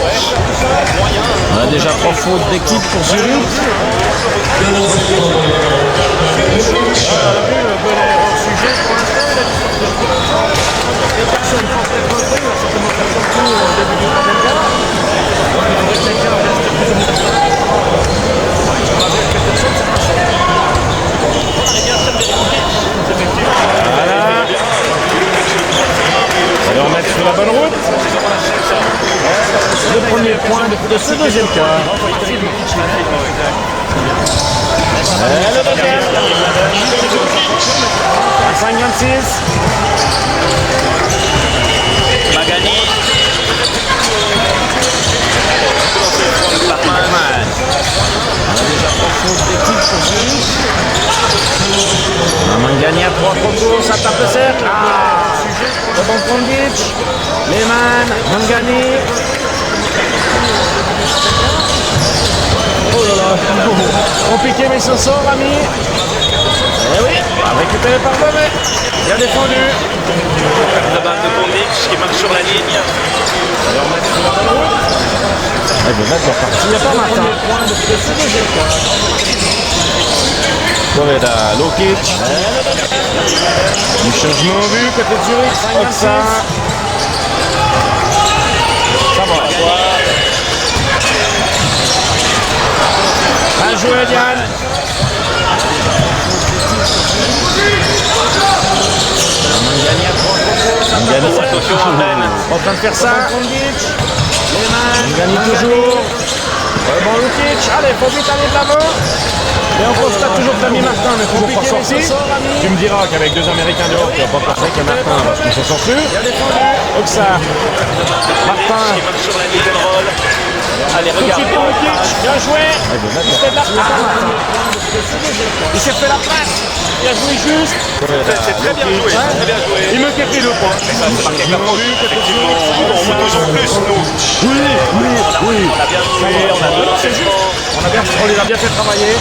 On a déjà 3 fautes d'équipe pour Zurich. On va remettre sur la bonne route. Le premier point de ce deuxième quart. Le deuxième. 5-26. Magani. Mangani à 3 contours, ça tape le cercle. Le bon Kondic. Lehmann, Mangani. Oh là là. Compliqué mais il s'en sort, ami. Eh oui, récupéré par Beauvais. Bien défendu. La balle de Kondic qui marche sur la ligne. Eh bien d'accord, parti. Il n'y a pas Martin. Poveda, Lukic. Du changement en vue, côté de Zurich. Oxa. Ça va. Bien joué, Diane. Attention, Arden. En train de faire ça. Mangani toujours. Bon Lukic. Allez, faut vite aller de l'avant. Et on constate toujours que Tammy Martin ne faut pas sortir. Tu me diras qu'avec 2 Américains dehors, tu vas pas penser qu'il y a Martin parce qu'il ne se sort plus. Oxa. Martin. Qui marche sur la ligne de roll. Allez, Tout de suite pour regardez. Lukic. Bien joué. Il se fait de la place. Il s'est fait la place. Il a joué juste. C'est très bien joué. Très bien joué. Il me fait le point. Ça, c'est marqué comme effectivement. On veut toujours plus, nous. Oui. On a bien joué, on a deux lancers francs. On les a bien fait travailler.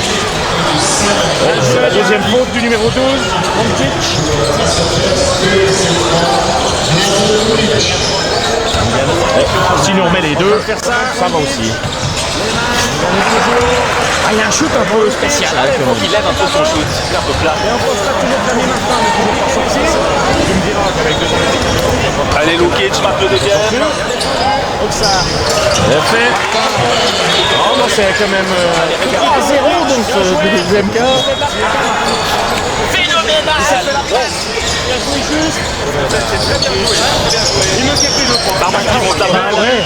C'est la deuxième faute du numéro 12, Montic. Si nous remet les deux, ça va aussi. Ah, il y a un shoot un peu spécial. Il faut qu'il lève un peu son shoot, il est un peu plat. Allez, Lukic marque le deuxième. Donc ça, bien fait. Oh non, c'est quand même 3-0 donc du deuxième quart. Barbac qui monte la main. Ouais,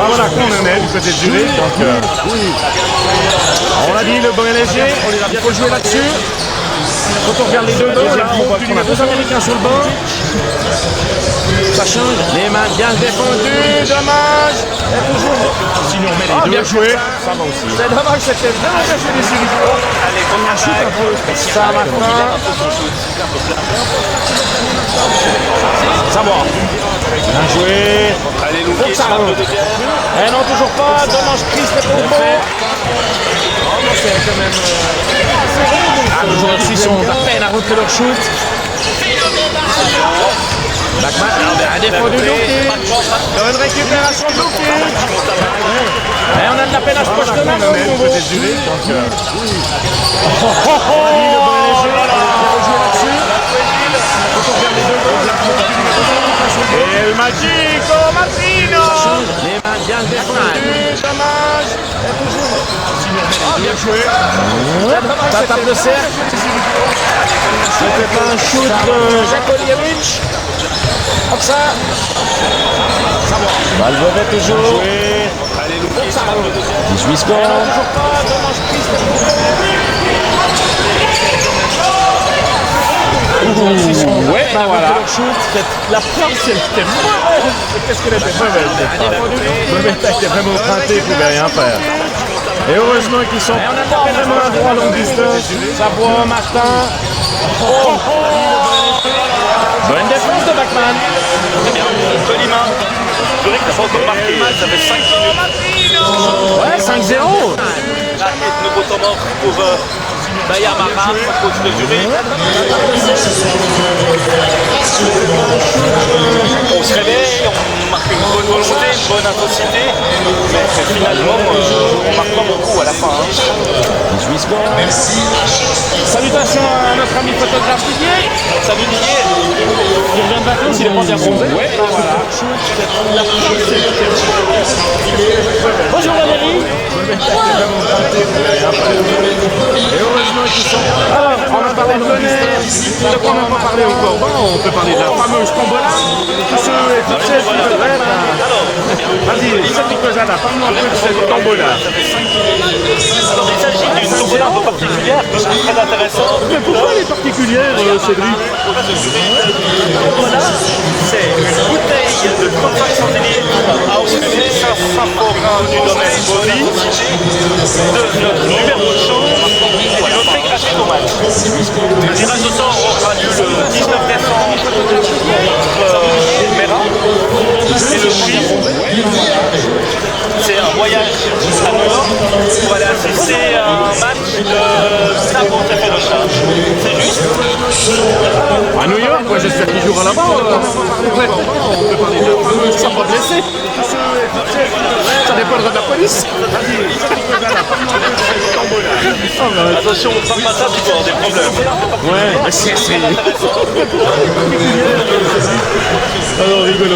voilà qu'on en est du côté de Zurich. Donc, on l'a dit, le bon est léger, il faut jouer là-dessus. Quand on regarde les deux, on a deux Américains sur le banc. Ça change, les mains bien défendues, dommage. Et toujours, si nous remet les deux, bien joué, ça va aussi. C'est dommage, c'était vraiment bien joué les Zurichois. Allez, comme un shoot un peu spécial. Ça maintenant, ça va. Bien joué. Allez, Lukic marque le deuxième. Eh non, toujours pas, dommage, Chris n'est pas au bon. Oh non, c'est quand même... les joueurs suisses ont à peine à rentrer leur shoot. Backman, un défaut de Lukic. Bonne récupération de Lukic. Et on a de la peine à se projeter là. Et le Magico Martino. Les mains bien défendues. Dommage. Bien joué. Ça tape le cercle. C'était pas un shoot de Jakoliewicz. Comme ça. Ça va. Valverde toujours. Allez, Lukic marque le deuxième. 18 secondes. Toujours pas. Dommage ouais, ben voilà. La France, elle était mauvaise. Qu'est-ce qu'elle était mauvaise? Elle était vraiment emprunté, il ne pouvait rien faire. Et heureusement qu'ils sont pas vraiment à droit longue distance. Savoie, Martin. Bonne défense de Backman. Très bien, jolie main. Zurich n'a pas encore marqué, ça fait 5 minutes. Ouais, 5-0. Là, nouveau temps mort pour Bayamara, coach de Zurich. On se réveille, on marque une bonne volonté, une bonne intensité, mais finalement, on marque pas beaucoup à la fin. 18 secondes. Salutations à notre ami photographe Didier. Salut Didier. Il revient de vacances, il est pas bien bronzé. Ouais, voilà. Bonjour Valérie. Et heureusement qu'ils sont. Alors, on va parler de l'honneur. De quoi on n'a pas parlé encore? Bon, on peut parler de la fameuse tombola. Tous ceux et toutes celles qui veulent être. Vas-y, Cédric Lozada, parle-nous un peu de cette tombola. Alors, il s'agit d'une tombola un peu particulière, très intéressante. Mais pourquoi elle est particulière, Cédric? Voilà, c'est une bouteille de 35 centilitres à osculer 500 grammes du domaine Boli de notre numéro de chance et d'une entrée gratuite au match. Le tirage au sort aura lieu le 19 décembre Mera et le prix c'est un voyage à New York pour aller assister à un match de n'importe quel de charge. C'est juste. À New York, ouais, j'espère qu'il jouera là-bas. On peut parler de la fameuse chambre blessée. Ça dépendra de la police. Attention, parle pas ça, tu peux avoir des problèmes. Ouais, mais c'est... Alors, on rigole.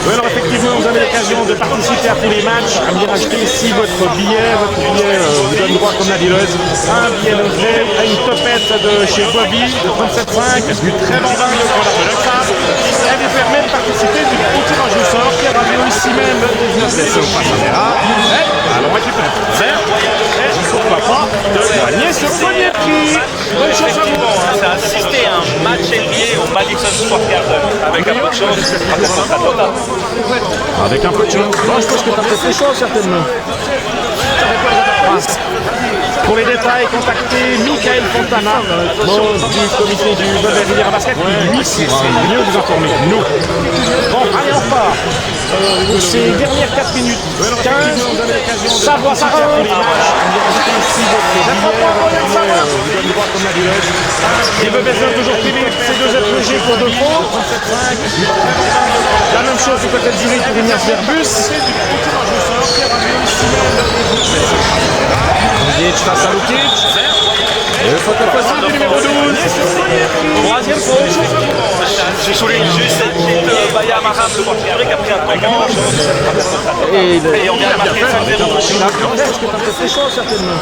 Oui, alors effectivement, vous avez l'occasion de participer à tous les matchs, à venir acheter ici votre billet vous donne droit, comme l'a dit Loez, un billet d'entrée à une topette de chez Bobby de 37,5, du très bon vin de Grand de l'Octave, et vous permet de participer au tirage au sort qui aura lieu ici même le 19 décembre à Saint-Héra. Et alors, moi qui peux faire, et pourquoi pas, de gagner ce premier prix. Bonne chance à vous. C'est assister à un match NBA au Madison Square Garden. Avec un peu de chance, avec un peu de chance. Bon, je pense que tu as peut-être les choses, certainement. Pour les détails, contactez Michael Fontana, membre du comité du Bobby Riviera Basket. Lui, c'est mieux vous informer. Nous. Bon, allez, on repart. Pour ces dernières 4 minutes 15, Savoie, ça rentre. Les Bebezins toujours plus vite, c'est 2 FG pour 2 fonds. La même chose du côté de Zurich pour Ignace Verbus. Lukic face à Lukic. Et faute facile du numéro 12. Troisième faute. Je souligne juste cette petite Baya Marin de Zurich qui a pris un truc et on vient de marquer 5-0. C'est chaud certainement.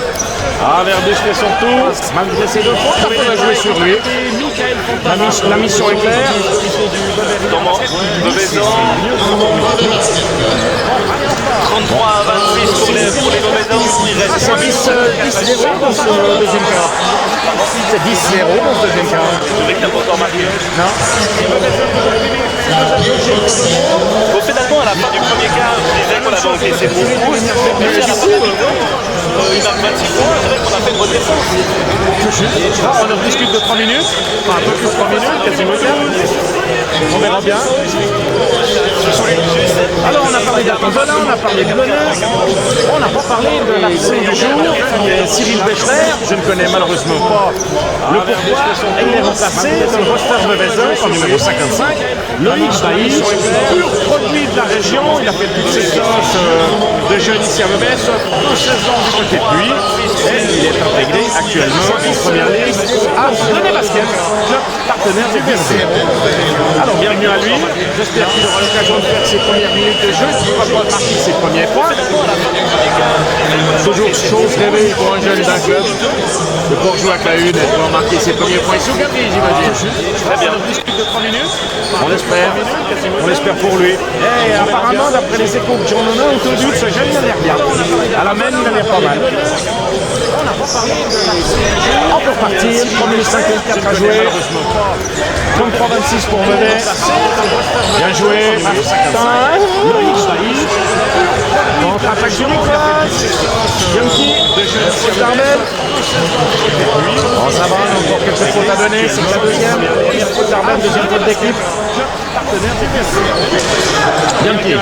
Ah, Verbus fait son tour. Malgré ses 2 fautes, on va jouer sur lui. La mission est claire. Bebezan. 33 à 26 pour les Bebezans. Il reste C'est 10-0 dans ce deuxième quart. C'est 10-0 dans ce deuxième quart. Zurich n'a pas encore marqué. Non. Bon, finalement, à la fin du premier quart, je disais qu'on avait encaissé beaucoup. Mais à la fin du temps, il marque 26 points. C'est vrai qu'on a fait une bonne défense. On en discute de 3 minutes. Enfin, un peu plus de 3 minutes, quasiment 4. On verra bien. Alors, on a parlé d'Apozola, on a parlé de Bonheur. On n'a pas parlé de l'absent du jour, qui est Cyril Becherer. Je ne connais malheureusement pas le pourquoi. Il est remplacé dans le roster de Bebezin en numéro 55. Loïc Bailly, pur produit de la région. Il a fait toutes ses classes de jeunes ici à Bebez, 2 saisons du côté de lui. Et il est intégré actuellement en première ligue à René Basket, club partenaire du BRD. Alors, bienvenue à lui. J'espère qu'il aura l'occasion de faire ses premières minutes de jeu, qu'il pourra pas marquer ses premiers points. Toujours chose rêvée pour un jeune d'un club de pouvoir jouer avec la une et de pouvoir marquer ses premiers points sous Gabriel, j'imagine. Très bien. On discute de 3 minutes. On l'espère pour lui. Et apparemment, d'après les échos que j'en ai entendu, ce jeune il a l'air bien. À la main, il a l'air pas mal. On peut repartir, 3 minutes 54 à jouer. 33-26 pour Menet. Bien joué. Contre-attaque zurichoise. Yankee, Darmel. Oh, ça va, encore quelques fautes à donner. C'est la deuxième. Première faute d'Armel, deuxième faute d'équipe. Yankee.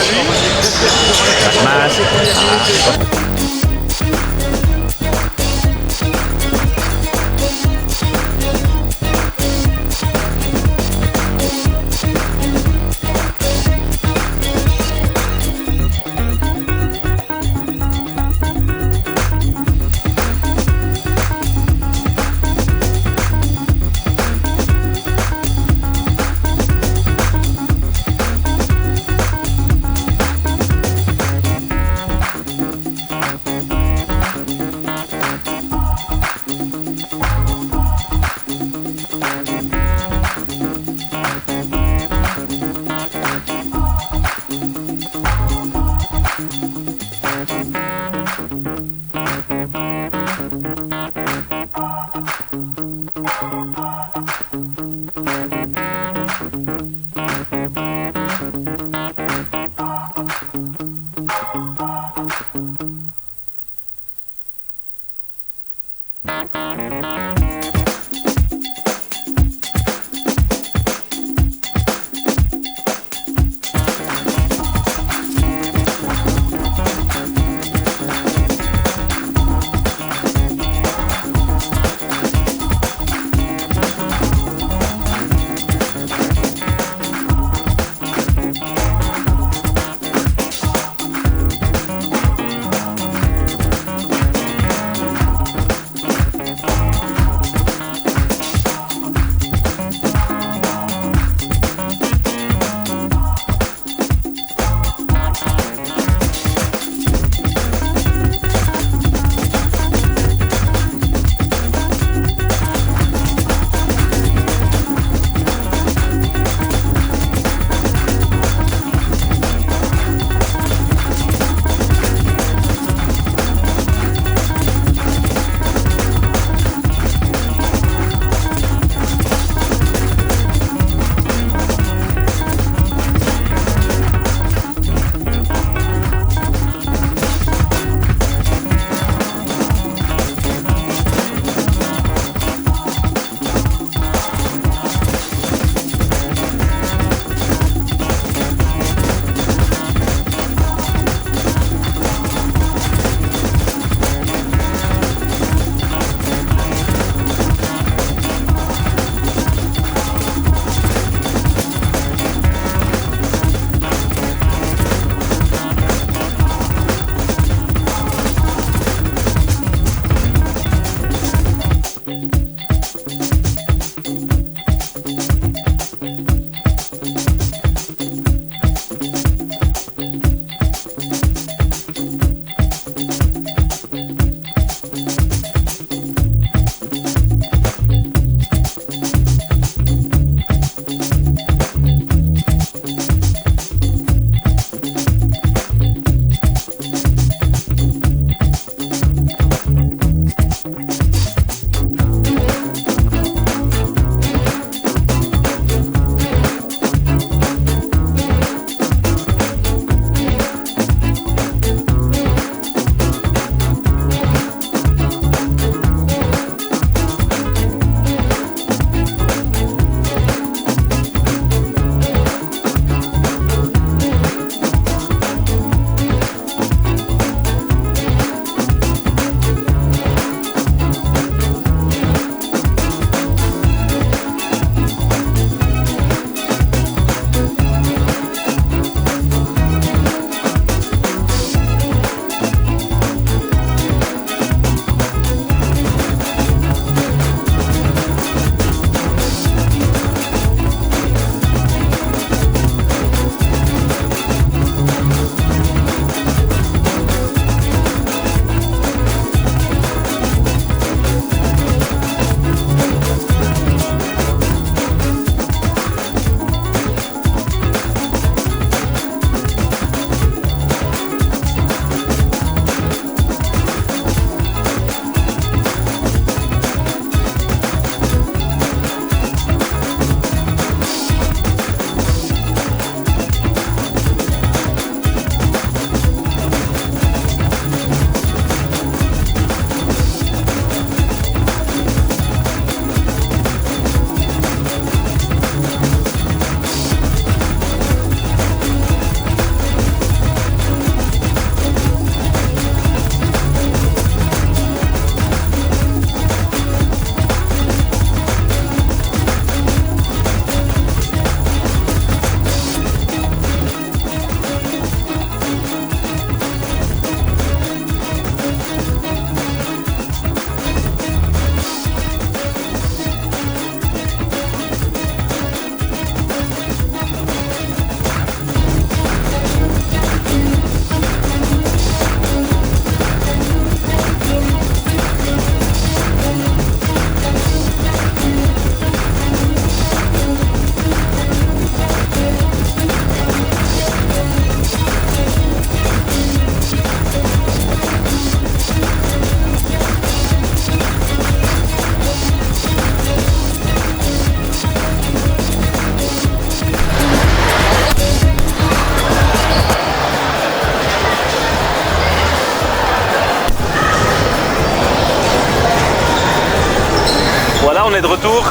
on est de retour.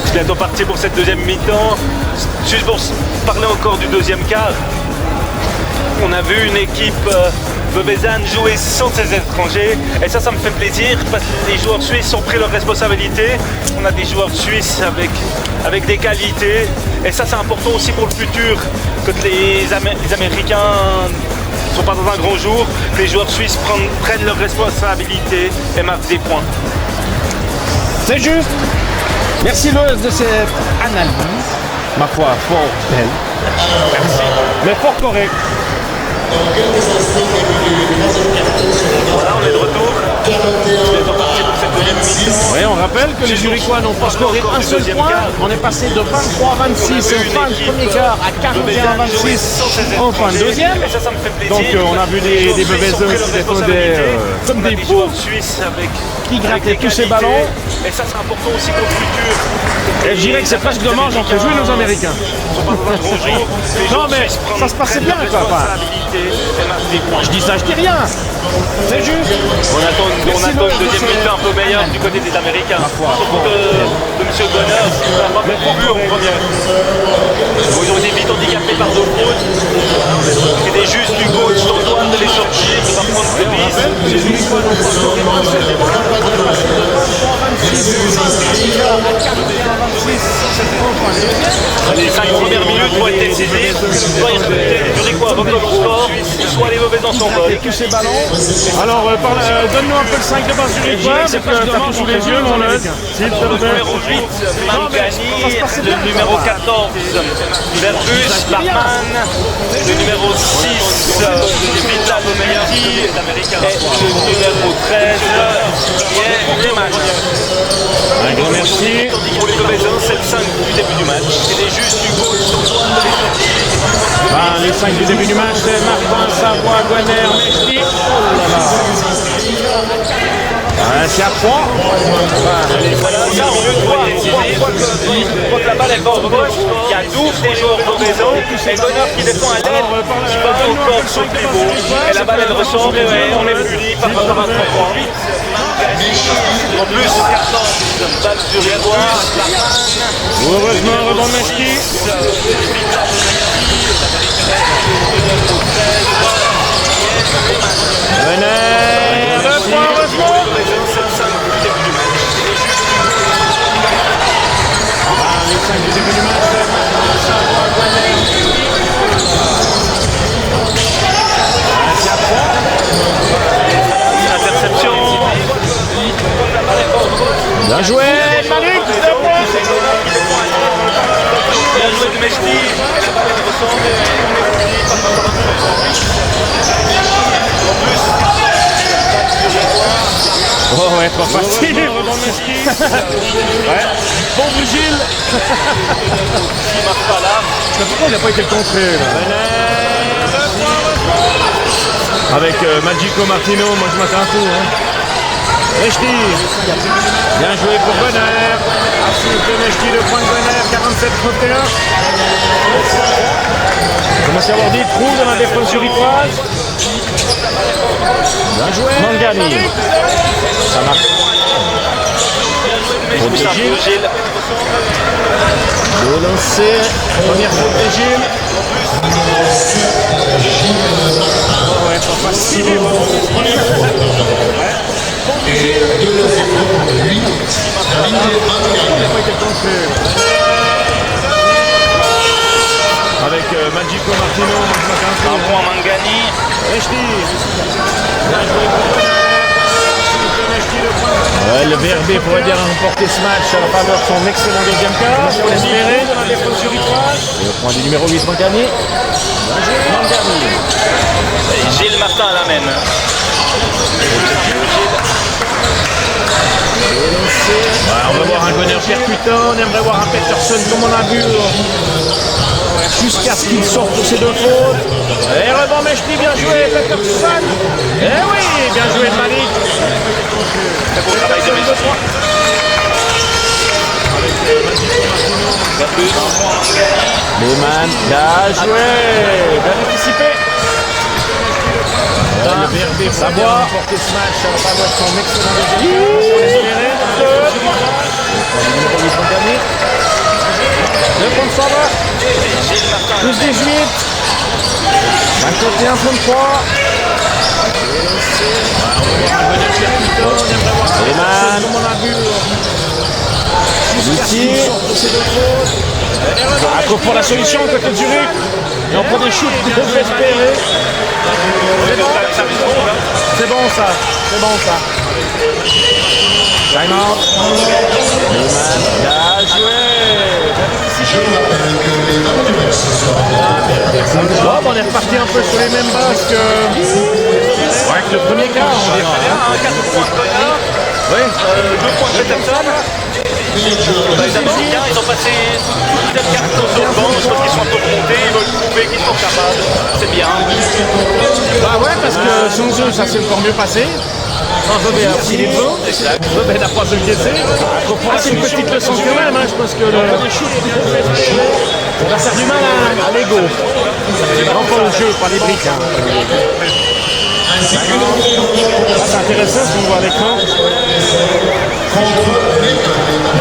Je suis bientôt parti pour cette deuxième mi-temps. Juste pour parler encore du deuxième quart. On a vu une équipe Bevezan jouer sans ses étrangers. Et ça me fait plaisir parce que les joueurs suisses ont pris leurs responsabilités. On a des joueurs suisses avec des qualités. Et ça, c'est important aussi pour le futur. Que les Américains ne sont pas dans un grand jour. Les joueurs suisses prennent leurs responsabilités et marquent des points. C'est juste. Merci Loïs de cette analyse. Ma foi, fort belle. Merci. Mais fort correct. Dans quelques instants, on va écouter le troisième carton sur la Voilà, on est de retour. 41 Parti pour cette deuxième mi-temps. Oui, on rappelle que les Zurichois n'ont pas scoré un seul point. On est passé de 23-26 en fin de premier quart à 41-26 en fin de deuxième. Et ça me fait plaisir. Donc on a vu des Bevezans qui défendaient comme des fous, qui grattaient tous ces ballons. Et ça, c'est important aussi pour le futur. Et je dirais que c'est presque dommage, on fait jouer nos Américains. Non mais ça se passait bien quoi. Enfin, je dis ça, je dis rien. C'est juste. On attend une deuxième mi-temps un peu meilleure du côté des Américains. Surtout de M. Bonheur, qui n'a pas vu en première. Ils ont été vite handicapés par deux fautes. C'était juste du coach d'Antoine de les sortir, qui va prendre ce risque. Les 5 premières minutes vont être décisives. Soit ils recrutent les Zurichois recollent au score, soit les mauvais dans son vol. Tous ces ballons. Alors donne-nous un peu le 5 de base Zurichois, c'est que t'as tout sous les yeux mon œil. S'il te Le plaît. numéro 8, Mangani, le numéro 14, Verbus, Barman, le numéro 6, Vital Omeyer, et le numéro 13, Reman. Un grand merci. Pour les Bevezans, c'est le 5 du début du match. C'était juste du goal d'Antoine de les sortir. Les 5 du début du match, c'est Martin, Savoie, Guaner, Mechti. C'est à 3. Voilà, ça, on voit que la balle est pas au poste. Il y a 12 des joueurs Bevezans et Bonheur qui défend à l'aile, qui va encore sur le pivot. Et la balle elle ressort et on est puni par rapport à 3 points. En plus, 14 balles du Riadois. Heureusement, rebond Mechti. Guaner, 2 points, heureusement. Les 5 du début du match, Savoie, Guaner. C'est à 3. Interception. Bien joué, Malik, 2 points. Bien joué de Mechti. Et la balle elle ressort et on est puni par rapport à 3 points. En plus, Oh ouais, pas facile. Ouais. Bon Gilles. il marque pas là. Pourquoi il n'a pas été contré là? Avec Magico Martino, moi je m'attends à tout. Mechti. Bien joué pour Bonheur. Assist de Mechti, le point de Bonheur, 47-31. On commence à avoir des trous dans la défense zurichoise. Bien joué. Mangani. Ça marche. Faute de Gilles. Beau lancé. Première faute de Gilles. Ouais, pas facile. Et de l'autre 8, avec Magico Martino, Un point à Mangani. Mechti. Bien joué pour Bonheur. Ouais, le VRB pourrait bien remporter ce match à la faveur de son excellent deuxième quart. Pour l'espérer de la défense zurichoise. Et le point du numéro 8, Mangani. Bien joué, Mangani. Et Gilles Martin à la même. Ouais, on va voir un Bonheur percutant, on aimerait voir un Peterson comme on a vu jusqu'à ce qu'il sorte pour ses 2 fautes. Et rebond Mechti, bien joué Peterson. Eh oui, bien joué Malik. Très beau travail de Mechti. Lehmann, bien joué, bien anticipé. Le VRB Savoie remporter ce match à la faveur de son excellent deuxième quart. Numéro 8 Bongani. 2 points ça va. Plus 18. 51-33. Eman. Lutti. Acco pour la solution côté de Zurich. Et on prend des shoots désespérés. C'est bon ça. C'est bon ça. Time out. Bien joué. Bon, on est reparti un peu sur les mêmes bases que le premier quart, on dira. 4 points Konya, Oui. 2 points Peterson. Ils ont passé toute la carte sur le banc, je pense qu'ils sont un peu remontés, ils veulent prouver qu'ils sont capables. C'est bien. Bah ouais, parce que son jeu, ça s'est encore mieux passé. Sans Jobé a pris les devants. Jobé n'a pas se guetter. C'est une petite leçon quand même, hein. Je pense que on va faire du mal à l'ego. Encore le jeu, pas les briques. Hein. C'est intéressant ce qu'on voit à l'écran.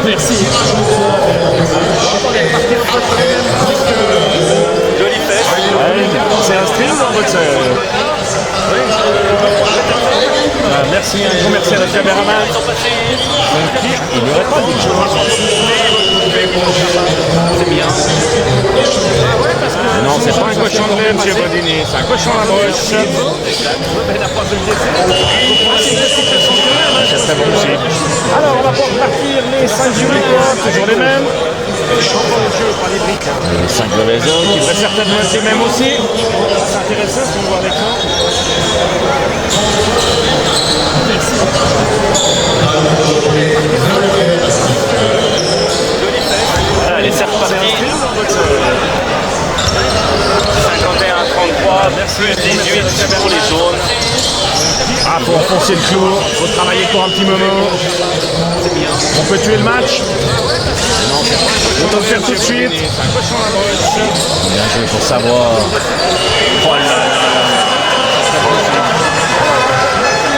Merci. On est parti un peu sur les mêmes. Jolie fesse. C'est un stream en boxeur. Merci, un grand merci à notre caméraman. Ils ont passé. Il n'aurait pas dit C'est bien. non, c'est pas un cochon de lait, M. Bodini, c'est un cochon à la broche. C'est très bon aussi. Alors, on va pouvoir partir les 5 Zurichois, toujours les mêmes. Les 5 de réseau, qui devraient certainement être les mêmes aussi. C'est intéressant ce qu'on voit à l'écran. Allez, c'est reparti. 51-33, plus 18 pour les jaunes. Ah, faut enfoncer le clou, faut travailler pour un petit moment. C'est bien. On peut tuer le match. Autant le faire tout de suite. Bien joué pour savoir. Oh là là.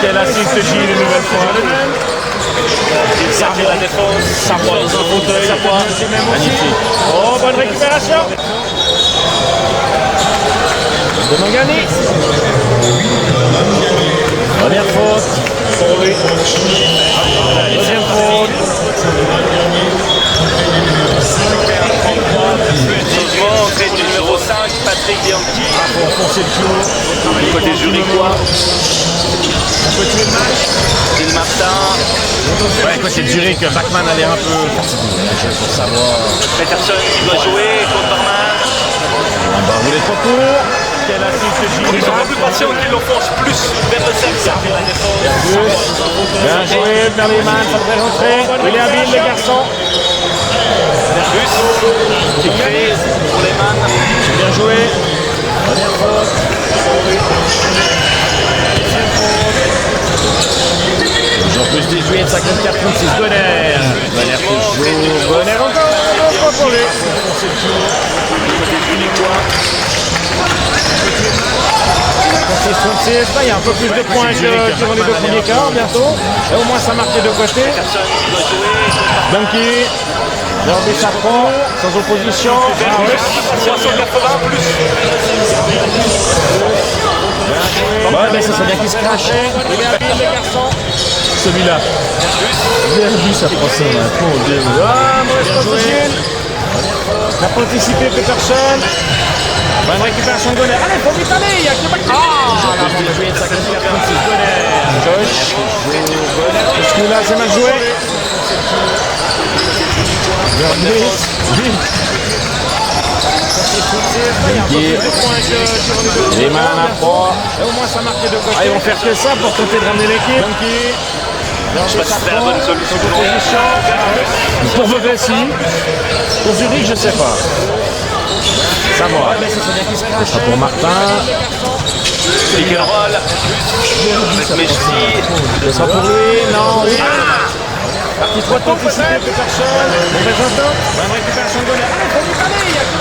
Quel assist Gilles une nouvelle fois. Ça fait la défense. Ça voit dans un fauteuil. Magnifique. Oh, bonne récupération. De Mangani. Première faute. Pour lui. Deuxième faute. Changement, entrée du numéro 5, Patrick Bianchi. Pour enfoncer le clou. Du côté Zurichois. On peut tuer le match. Gilles Martin. Ouais, côté de Zurich, Bachmann a l'air un peu fatigué. Pour savoir. Peterson qui doit jouer contre Barman. Vous voulez trop court. Quel assist Gilles. Ils sont un peu plus patients qu'ils l'enfoncent plus vers le cercle. Bien joué, Merliman, ça devrait rentrer. Il est habile, les garçons. Plus qui crée pour les man. Bien joué. Première faute. Toujours plus 18, 54, 36, Bonner. Bonner toujours. Bonner encore. Pas pour lui. Côté Zurichois. 36, il y a un peu plus de points que durant les deux premiers quarts bientôt. Et au moins ça marque des deux côtés. Peterson qui doit jouer. Donkey. Derby Chaperon, sans opposition. Ah ouais. 380 plus. Ouais, mais ça serait bien qu'il se crache. Il est habile, les garçons. Celui-là. Bien vu sa procès, là. Oh, Dieu. Ah, mauvaise passe de Gilles. N'a pas anticipé Peterson. Bonne récupération de Gonner. Allez, faut vite aller. Il y a que Bachmann. Ah, la bien joué de 54-36 Gonner. Josh. Est-ce que là, c'est mal joué? Les mains à 3. Au moins ça marque de côté. Ah, ils vont faire que ça pour tenter de ramener l'équipe. Je sais pas si c'est la bonne solution. Pour Vevey, si. Pour Zurich, je sais pas. Ça va. Ce sera pour Martin. Pick and roll. Avec Messi. Ce sera pour lui. Non. Oui. Partie 3 de anticipé Peterson. Mauvaise entente. Bonne récupération de Gonner. Allez, faut vite aller. Il y a que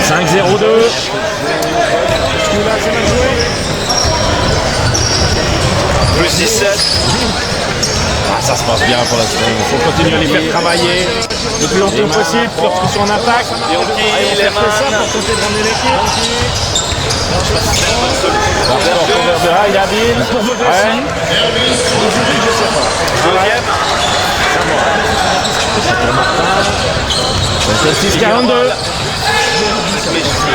5-0-2. Celui-là, c'est mal joué. Plus 17. Ah, ça se passe bien pour l'instant. Il faut continuer à les faire travailler le plus longtemps possible lorsqu'ils sont en attaque. Et on dit Allez, les on fait ça mains. pour tenter de ramener l'équipe. Parfait, pour Verbera, il est habile. Ouais. Deuxième. C'est 6-42.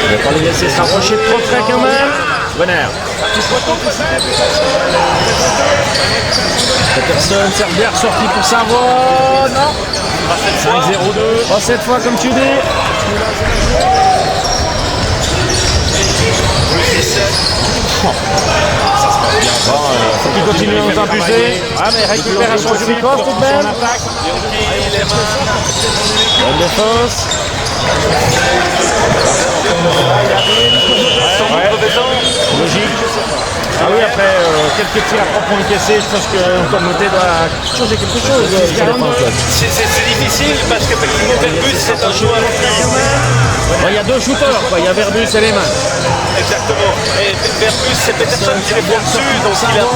Je vais pas les laisser se rapprocher trop près quand même. Bonheur. Peterson, Cerber sorti pour Savoie. Non. 5-0-2. Pas cette fois comme tu dis. Bon, faut qu'il continue à nous abuser. Ah, mais récupération du Ricos tout de même. Bonne défense. Ouais, logique. Ah oui, après quelques tirs à propos encaissés, je pense que Communauté doit changer quelque chose. C'est difficile parce que effectivement Verbus c'est un joueur Bon, il y a deux shooters, quoi. Il y a Verbus et Lehmann. exactement. Et Verbus c'est Peterson qui répond dessus, donc il est un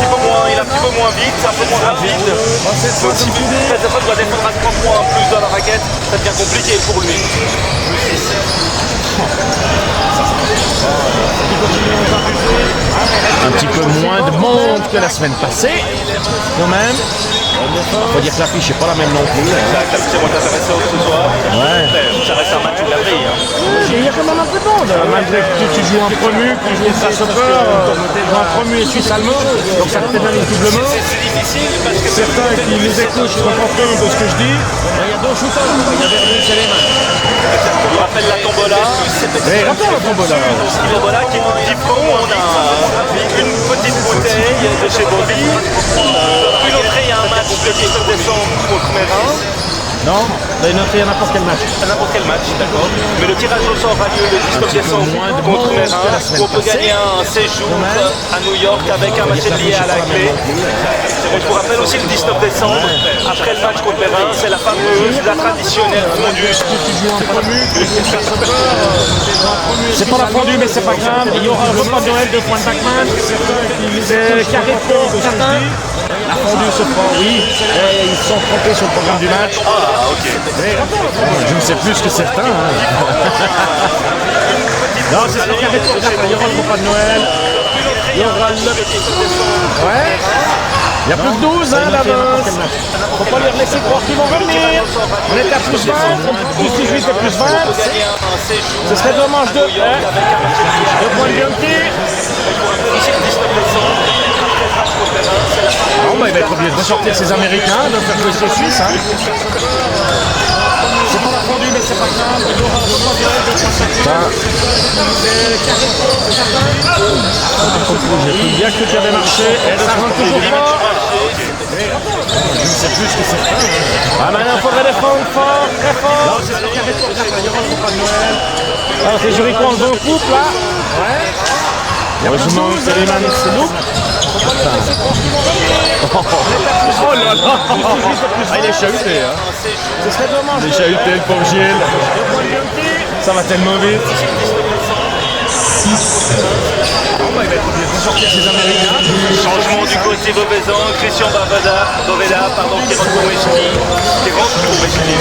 petit peu moins vite, un peu moins rapide. Donc si Peterson doit défendre à 3 points plus dans la raquette, ça devient compliqué pour lui. Un petit peu moins de monde que la semaine passée, quand même. Faut dire que l'affiche n'est pas la même non plus. Exact, la deuxième est intéressante ce soir. Ouais. Ça reste un match de la grille. Il y a quand même un peu de monde, malgré que tu joues en promu, que tu joues en soccer, en promu et suisse allemand, donc ça te pénalise doublement. C'est difficile parce que Certains qui nous écoutent se rendent compte de ce que je dis. Il y a deux shooters, il y a Verbus et Lehmann. on rappelle la tombola. Mais rappelle la tombola. La tombola qui nous dit bon, on a une petite bouteille de chez Bobby. Une autre, il y a un match le 19 décembre contre Mérin. Non, il y a n'importe quel match. À n'importe quel match, d'accord. Mais le tirage au sort a lieu le 19 décembre contre Mérin. Où on peut gagner un séjour à New York avec un match lié à la clé. Donc je vous rappelle aussi le 19 décembre, après le match contre Mérin, c'est la fameuse, la traditionnelle fondue. C'est pas la fondue, mais c'est pas grave. Il y aura un repas de Noël de Point Bachmann. C'est carré pour certains. La fondue se fera, oui. Et ils se sont trompés sur le programme du match. Ah, ok. Je ne sais plus que certains. Hein. Non, c'est le carré pour certains. Il y aura le repas de Noël. Il y aura le... Ouais. Il y a plus que 12 hein, d'avance. Faut pas leur laisser croire qu'ils vont revenir. On était à plus 20, plus 18 et plus 20. Ce serait dommage de... Hein. 2 points de Bianchi. Bon, bah, il va être obligé de ressortir ses Américains, de faire jouer ses Suisses. Hein. C'est pas la fondue, mais c'est pas grave. Il y aura un repas de Noël de il y a que tu avais marché, et ça rentre toujours fort. Je ne sais plus ce que c'est. Ah, maintenant, il faudrait défendre fort, très fort. Non, c'est le carré pour il y aura le repas de Noël. Alors, c'est Jericho en bon couple, là. Ouais. Heureusement, c'est Lehmann, c'est nous. Oh là là. Ah, il est chahuté, hein. Ce serait dommage. Il est chahuté, le pauvre Gilles. Ça va tellement vite. Il va être obligé de ressortir ses Américains. Changement du côté Beauvaisan, Christian Boveda, qui rentre pour Wesley. Qui rentre pour Wesley.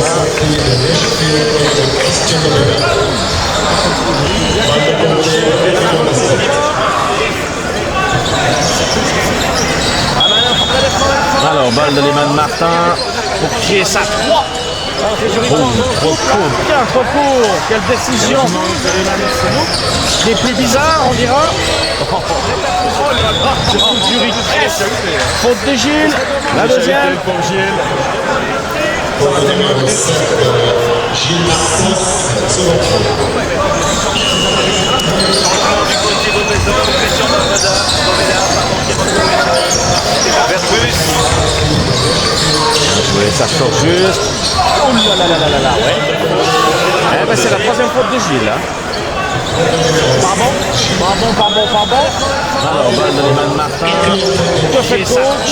Alors, balle de Lehmann Martin pour créer sa 3. Trop court. Quelle décision. Les plus bizarres, on dira. Faute de Gilles. La deuxième. Ça sort juste. Oh là là, ouais. Eh ben, c'est la troisième faute de Gilles, là. Pas bon. Alors, balle de Lehmann Martin. Que fait le coach?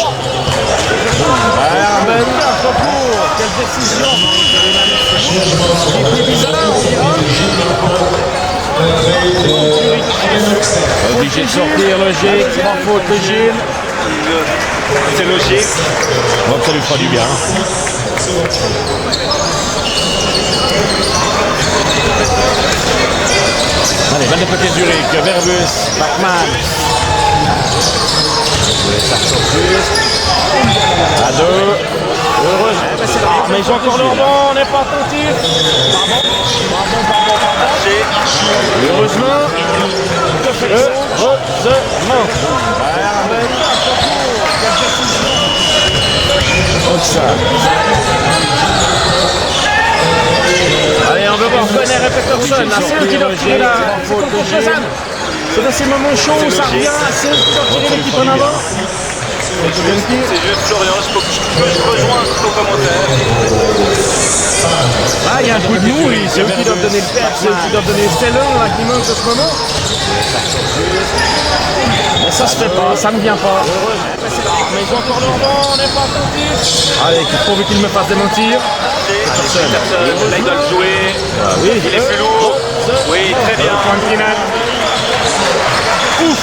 Arben, trop court. Quelle décision. C'est bizarre, on dira. Obligé de sortir, logique. 3 fautes de Gilles. c'est logique. Donc ça lui fera du bien. Allez, balle de côté Zurich, Verbus, Bachmann. Ça ressort juste. À 2. Heureusement. Mais ils ont encore leur banc, on n'est pas attentif. Heureusement. Allez, on veut voir Conner et Peterson. C'est eux qui doivent tirer la faute. C'est dans ces moments chauds où ça revient. C'est eux qui doivent tirer l'équipe en avant. C'est juste Florian, je rejoins ton commentaire. Ah, il y a un coup de mou, c'est eux qui doivent donner le père, c'est eux qui doivent donner le stellar là qui manque en ce moment. Mais ça se fait pas, ça me vient pas. Mais ils ont encore leur banc, on n'est pas attentif. Allez, pourvu qu'ils me fassent démentir. Peterson, là il doit le jouer. Oui, Il est plus lourd. Oui, très bien. Point final. Ouf.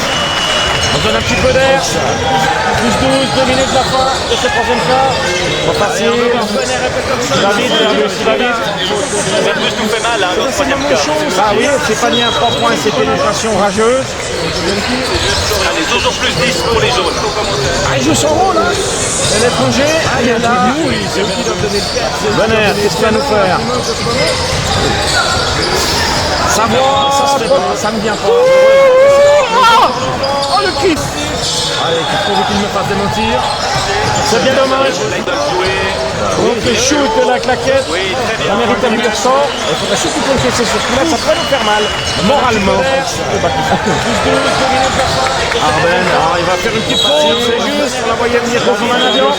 On donne un petit peu d'air. Plus 12, 2 minutes de la fin de ce troisième quart. Pas facile. Il va vite, Verbus, il va vite. Verbus nous fait mal hein, dans le troisième quart. Ah oui, c'est pas ni un 3 points, c'est pénétration rageuse. Allez, toujours plus 10 pour les jaunes. Ah, il joue son rôle, hein. C'est l'étranger. Ah, il y en a. C'est eux qui doivent donner le père. Bonheur, qu'est-ce qu'il va nous faire? Ça voit, ça me vient pas. Oh, le kiff. Allez, pourvu qu'il me fasse démentir. C'est bien dommage. Donc le shoot de la claquette, ça mérite un 10%. Il faudrait surtout encaisser ce coup-là, ça pourrait nous faire mal, moralement. Arben, alors il va faire une petite faute, c'est juste, on la voyait venir dans son avion.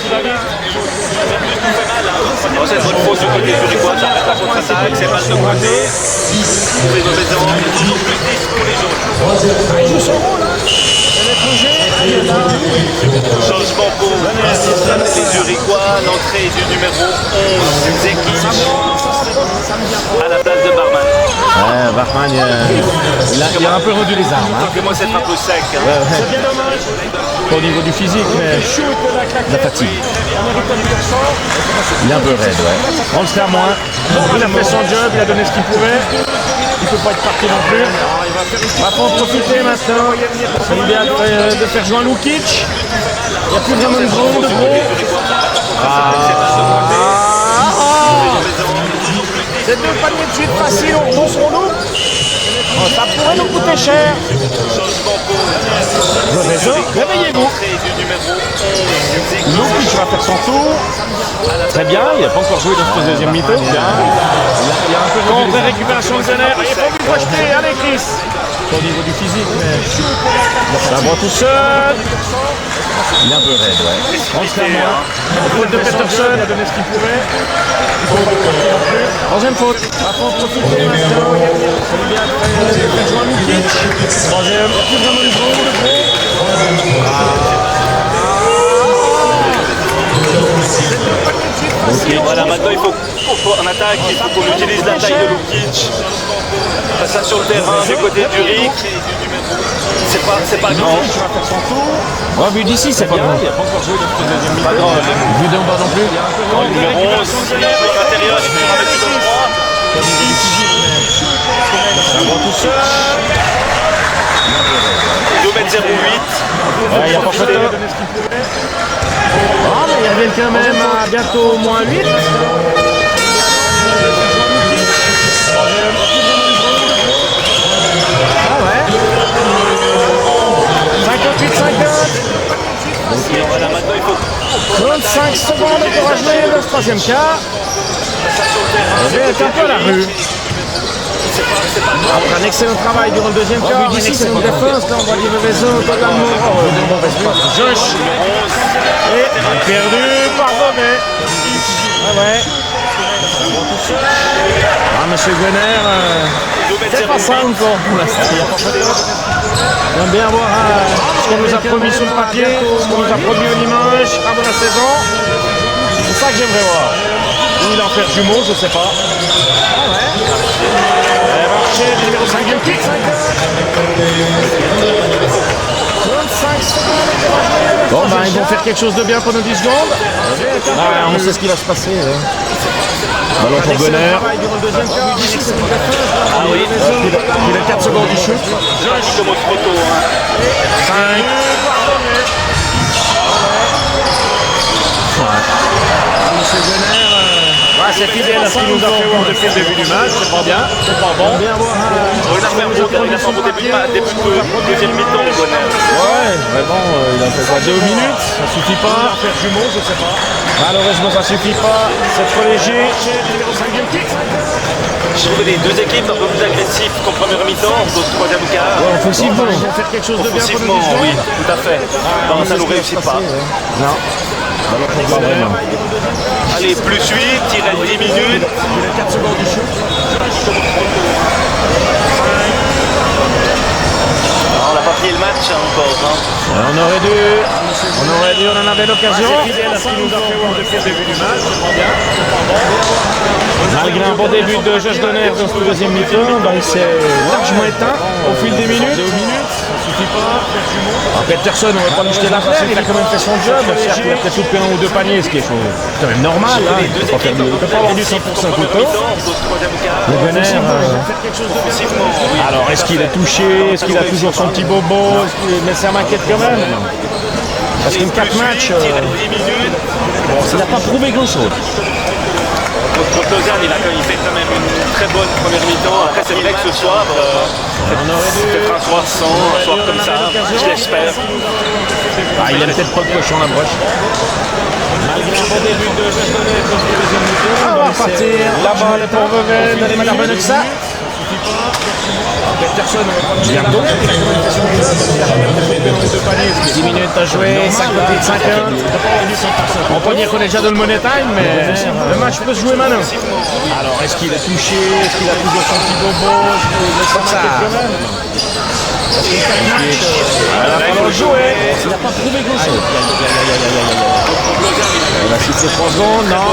Bon, c'est une faute du côté zurichois, ça arrête la contre-attaque, c'est mal de côté. C'est mauvais erreur, mais toujours plus 10 pour les jaunes. Il joue son rôle, hein. C'est l'étranger. Changement pour les Zurichois, l'entrée du numéro 11, Zeki, à la place de Barman. Ouais, Bachmann, il a un peu rendu les armes. Donc moi c'est un peu sec. Hein. C'est bien dommage. Pas au niveau du physique, mais la fatigue. Il est un peu raide, ouais. On le sert moins. Il a fait son job, il a donné ce qu'il pouvait. Il ne peut pas être parti non plus. Il va en profiter maintenant. C'est l'idéal de faire jouer un Lukic. Il n'y a plus vraiment de gros, de gros. C'est deux paniers de suite faciles, on retrouve sur nous. Oh, ça pourrait nous coûter cher. Réveillez-vous. Lukic va faire son tour. Très bien, il n'a pas encore joué dans cette deuxième mi-temps. Il y a un peu de contre-récupération de Zenner. Il faut vous projeter. Allez, Chris. Pas au niveau du physique, mais ça va tout seul. Il est un peu raide, ouais. On se calme. Faute de Peterson, il a donné ce qu'il pouvait. Troisième faute. La faute profiter maintenant. C'est bien fait jouer un Lukic. Troisième. Il n'y a plus vraiment de gros, de gros. Okay. Voilà, maintenant il faut en attaque, il faut qu'on utilise la taille de Lukic. Ça sur le terrain du côté du Rick. C'est pas grand. Oh, vu d'ici, c'est pas grand. Il n'a pas encore joué dans cette deuxième mi-temps. Pas grand. Vu d'en bas non plus. Le numéro 11, il joue à l'intérieur, il joue avec le droit. Ça va tout seul. Il doit mettre 0,8. Ouais, il n'y a pas photo. Oh, mais il revient quand même à bientôt moins 8. Ah ouais. 58-50. Voilà, maintenant il faut 35 secondes pour jouer dans ce troisième quart. Il est un peu à la rue. Après un excellent travail durant le deuxième quart, une excellente défense, là on voit Livevezo totalement de mauvaise passe. Josh et perdu par Beauvais. Ah ouais. Ah monsieur Gunner, c'est pas ça encore pour l'instant. J'aime bien voir ce qu'on nous a promis sur le papier, ce qu'on nous a promis au Limoges avant la saison. C'est ça que j'aimerais voir. Ou il en fait jumeau, je sais pas. Ah ouais. Marché numéro 5 de kick. 25 secondes. Bon, ben, ils vont faire quelque chose de bien pendant 10 secondes. Ah, on sait ce qui va se passer. Ballon pour Gunner. Ah oui, Il a 4 secondes du shoot. il commence trop tôt. 5. Ouais, c'est fidèle à ce qu'il nous a fait voir depuis le début du match. C'est pas bien, c'est pas bon. Il a fait un bon début de deuxième mi-temps, Gunner. Ouais, mais bon, il a fait quoi 2 minutes, ça suffit pas. Faire jumeau, je sais pas. Malheureusement, ça suffit pas. C'est trop léger. Je trouvais les deux équipes un peu plus agressives qu'en première mi-temps, qu'au troisième quart. Ouais, offensivement, ils vont faire quelque chose de bien pour Offensivement, oui, tout à fait. Non, ça nous réussit pas. Non. Pas vraiment. Allez, plus 8, il reste 10 minutes. Il a 4 secondes du shoot. On n'a pas pris le match encore. On en avait l'occasion. C'est fidèle à ce qu'il nous a fait voir depuis le début du match. C'est pas bien, c'est pas bon. Malgré un bon début de Josh Donner dans ce deuxième mi-temps, ben, il s'est largement éteint au fil des minutes. 2 minutes, ça suffit pas. Peterson, on ne va pas lui jeter la fleur, il a quand même fait son job. Certes, il a peut-être loupé 1 ou 2 paniers, ce qui est quand même normal. Hein. Il ne peut pas avoir du 100% tout le temps. Le Gunner, alors est-ce qu'il est touché? Est-ce qu'il a toujours son petit bobo? Mais ça m'inquiète quand même. Parce qu'une 4 matchs, il n'a pas prouvé grand-chose. Contre Lausanne, il fait quand même une très bonne première mi-temps. Après, c'est vrai que ce soir, peut-être un soir sans, un soir comme ça, je l'espère. Ah, il a peut-être pas le cochon la broche. Malgré un bon début de deuxième mi-temps, on va partir. Là-bas, le pour Vevey, d'aller mettre la bonne que ça. Peterson, on va pas 10 minutes à jouer, 5 côtés de 50. On peut dire qu'on est déjà dans le money time, mais le match peut se jouer maintenant. Alors, est-ce qu'il est touché? Est-ce qu'il a toujours son petit bobo? Est-ce que ça quand même? Il va falloir jouer. Il n'a pas prouvé grand-chose. Il va siffler 3 secondes. Non,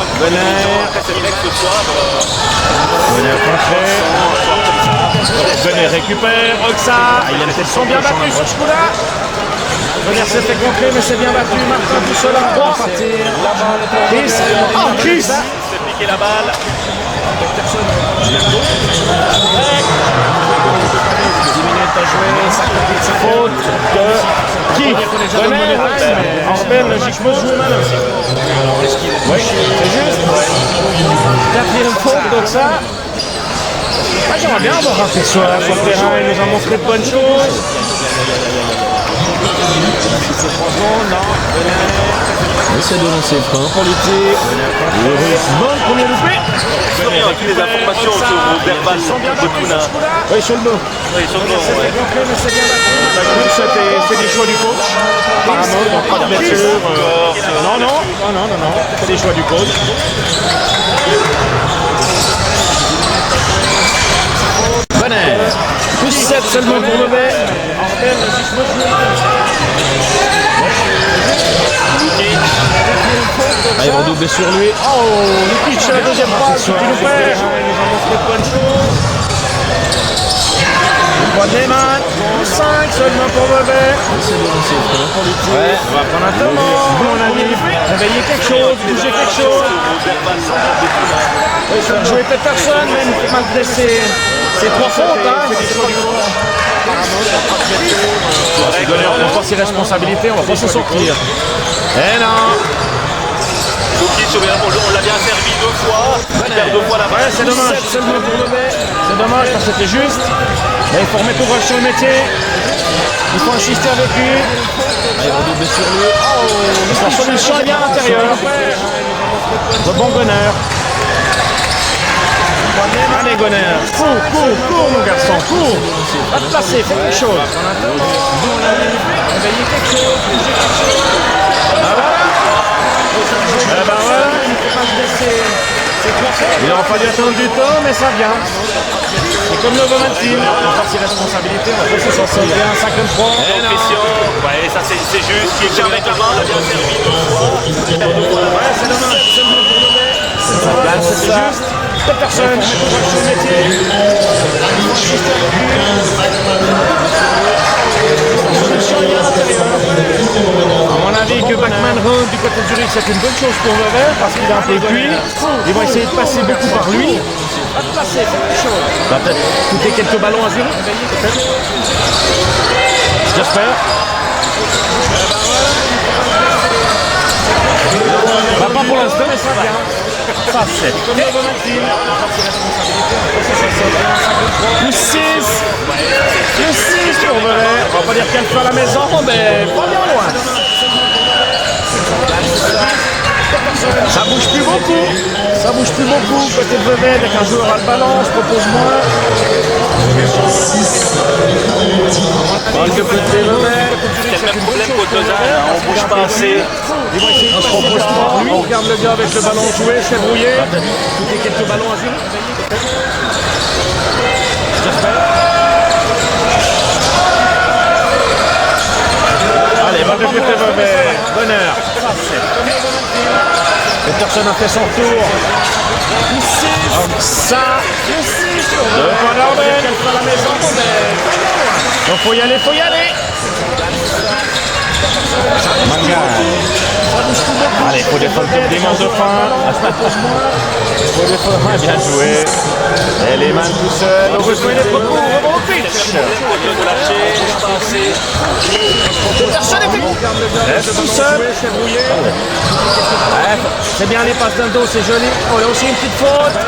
Venez récupère, Oxa, ils sont bien battus sur ce coup-là. Venir s'est fait contrer, mais c'est bien battu. Martin tout seul à 3. Chris, Chris. C'est piqué la balle. 10 minutes à jouer, ça compte sa faute de qui? Arbel, logiquement, joue mal. Oui, c'est juste. Quatrième faute, d'Oxa. Ah, j'aimerais bien avoir un fait sur le terrain, il nous a montré de bonnes choses. Essaie de lancer le frein pour l'été. Heureusement, le premier loupé. Toutes les informations sur le verbal de Pouna. Oui, sur le dos. Oui, sur le dos, ouais. C'est des choix du coach. Apparemment, donc pas de blessure. Non. C'est des choix du coach. Bonnet. Plus 7 seulement pour Vevey. Ah, ils vont doubler sur lui. Oh, Lukic à la deuxième passe. Il nous perd. Il nous a montré de bonnes choses. Une fois Neyman. 5 seulement pour Vevey. Ouais, on va prendre un temps. On a dit réveiller quelque chose, bouger quelque chose. Il faut jouer Peterson, même malgré ses 3 fautes. On prend ses responsabilités, on va pas s'en sortir. Eh non. Lukic, on l'a bien servi 2 fois. Il perd 2 fois la balle. Ouais, c'est dommage. C'est dommage parce que c'était juste. Mais il faut remettre ouvrage sur le métier. Il faut insister avec lui. Il va doubler sur lui. Oh, la solution est bien à l'intérieur. Le bon Gunner. Allez Gunner. Cours mon garçon, cours. Va te placer, fais quelque chose. Réveiller quelque chose, bouger quelque chose. Ah voilà. Eh ben voilà, il ne faut pas se blesser. Il aura fallu attendre du temps, mais ça vient. C'est comme le Vomantin. On prend ses responsabilités, on va pas s'en sortir. 53. Pression. Ouais, ça c'est juste. Il tient avec la main, il a bien servi 2 fois. Ouais, c'est dommage. C'est juste. Peterson, sur le métier. À mon avis, contre Zurich, c'est une bonne chose pour Nevers parce qu'il est un peu cuit. Ils vont essayer de passer beaucoup par lui. Va peut-être coûter quelques ballons à Zurich. J'espère. Bah, pas pour l'instant, mais ça vient. Ça, c'est le 6. Le 6 pour Nevers. On va pas dire qu'elle fait à la maison, mais pas bien loin. Ça bouge plus beaucoup. Ça bouge plus beaucoup. Côté de Nevers, dès qu'un joueur a le ballon, se propose moins. Balle de côté de Nevers. C'est le même problème qu'au Lausanne, hein, on bouge pas assez. On se propose pas. On regarde le gars avec le ballon joué, c'est brouillé. Coûter quelques ballons à Zurich. J'espère. Allez, balle de côté de Nevers. Bonheur. Peterson a fait son tour. Ça. Le point d'Arben. Donc faut y aller, faut y aller. Allez, faut défendre comme des manches de fin. Faut défendre, bien joué. Et les mains tout seul. Heureusement, il est trop court. Au pitch. Peterson était tout seul. Ouais, c'est bien les passes d'un dos, c'est joli. Oh, là aussi une petite faute.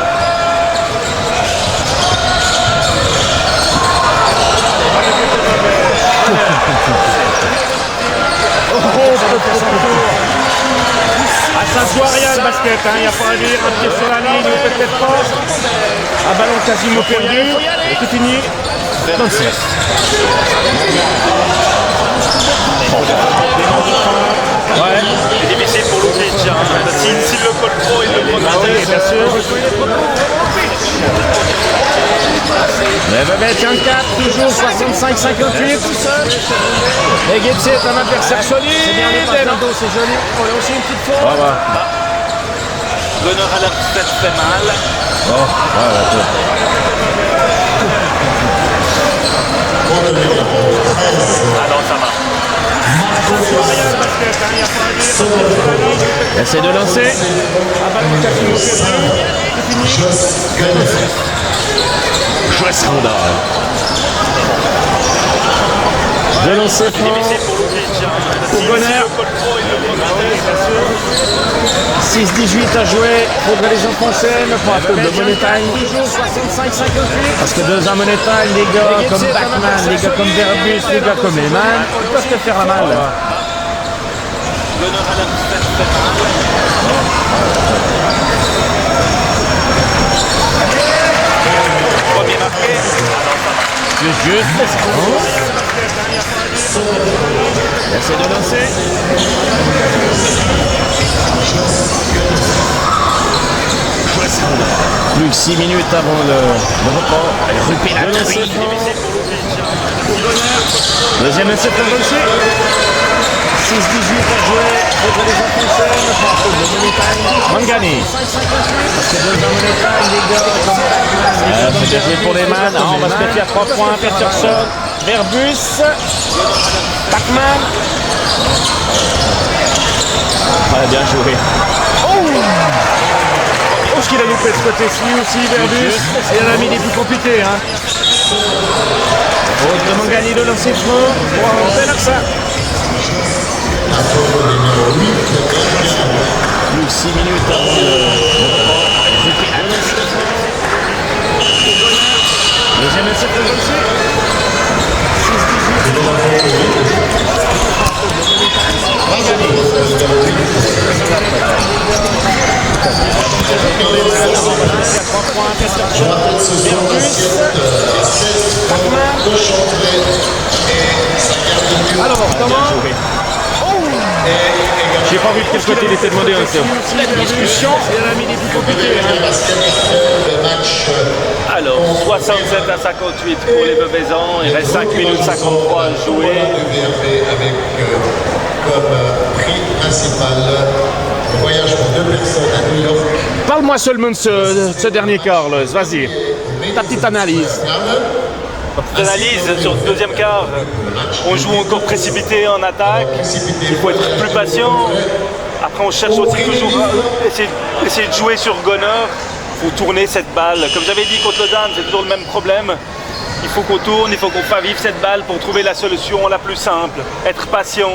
Ça se voit rien le basket, il n'y a pas à dire, un pied sur la ligne ou peut-être pas. Un ballon quasiment perdu, et tout fini. 26. Ouais. C'est difficile pour Lukic. S'il le colle trop, il le prend. Oui, bien sûr. Mais tient 4, toujours 65-58. Et Getsy est un adversaire solide. C'est bien les passes d'Ando, c'est joli. On a aussi une petite faute. Gunnar a l'air peut-être fait mal. Ah non, ça va. Essaie de lancer. Jouer scandale. De lancer Difficile pour Lukic. pour Bonheur. 6-18 à jouer. Faudrait les enfoncer, mais pas à cause de Money Time. Toujours 65-58. Parce que dans un Money Time, les gars comme Bachmann, les gars comme Verbus, les gars comme Lehmann, ils peuvent te faire la mal. Gunnar a l'air peut-être fait mal. Premier marqué. Juste. Essaie de lancer. Plus que 6 minutes avant le report. Rupi la lancer. Deuxième essai pour lancer. 6-18 à jouer. Faudrait les enfoncer. Mangani. Parce que dans un Money Time, les gars comme c'est bien joué pour les mains. On va se mettre à 3 points. Peterson. Verbus. Bachmann. Ouais, bien joué. Oh, ce qu'il a loupé de ce côté-ci aussi, Verbus. Il en a mis des plus compliqués. Hein. Faute de Mangani de lancer franc. Pour remonter là que ça. Plus 6 minutes avant deuxième essai pour lancer. 6-18. Je rappelle ce soir basket à 16 points de Chantray et sa garde de but. Alors, comment j'ai pas vu de quel côté il était demandé en séance. Discussion, il a mis des plus compliqués. Le basket fait le match. Alors, 67 à 58 pour les Bevezans. Il reste 5 minutes 53 à jouer. Du VRP avec comme prix principal le voyage pour 2 personnes à New York. Parle-moi seulement de ce dernier quart, là. Vas-y. Ta petite analyse. Analyse sur le deuxième quart. On joue encore précipité en attaque. Il faut être plus patient. Après, on cherche aussi toujours à essayer de jouer sur Gonner. Il faut tourner cette balle. Comme j'avais dit contre Lausanne, c'est toujours le même problème. Il faut qu'on tourne, il faut qu'on fasse vivre cette balle pour trouver la solution la plus simple. Être patient.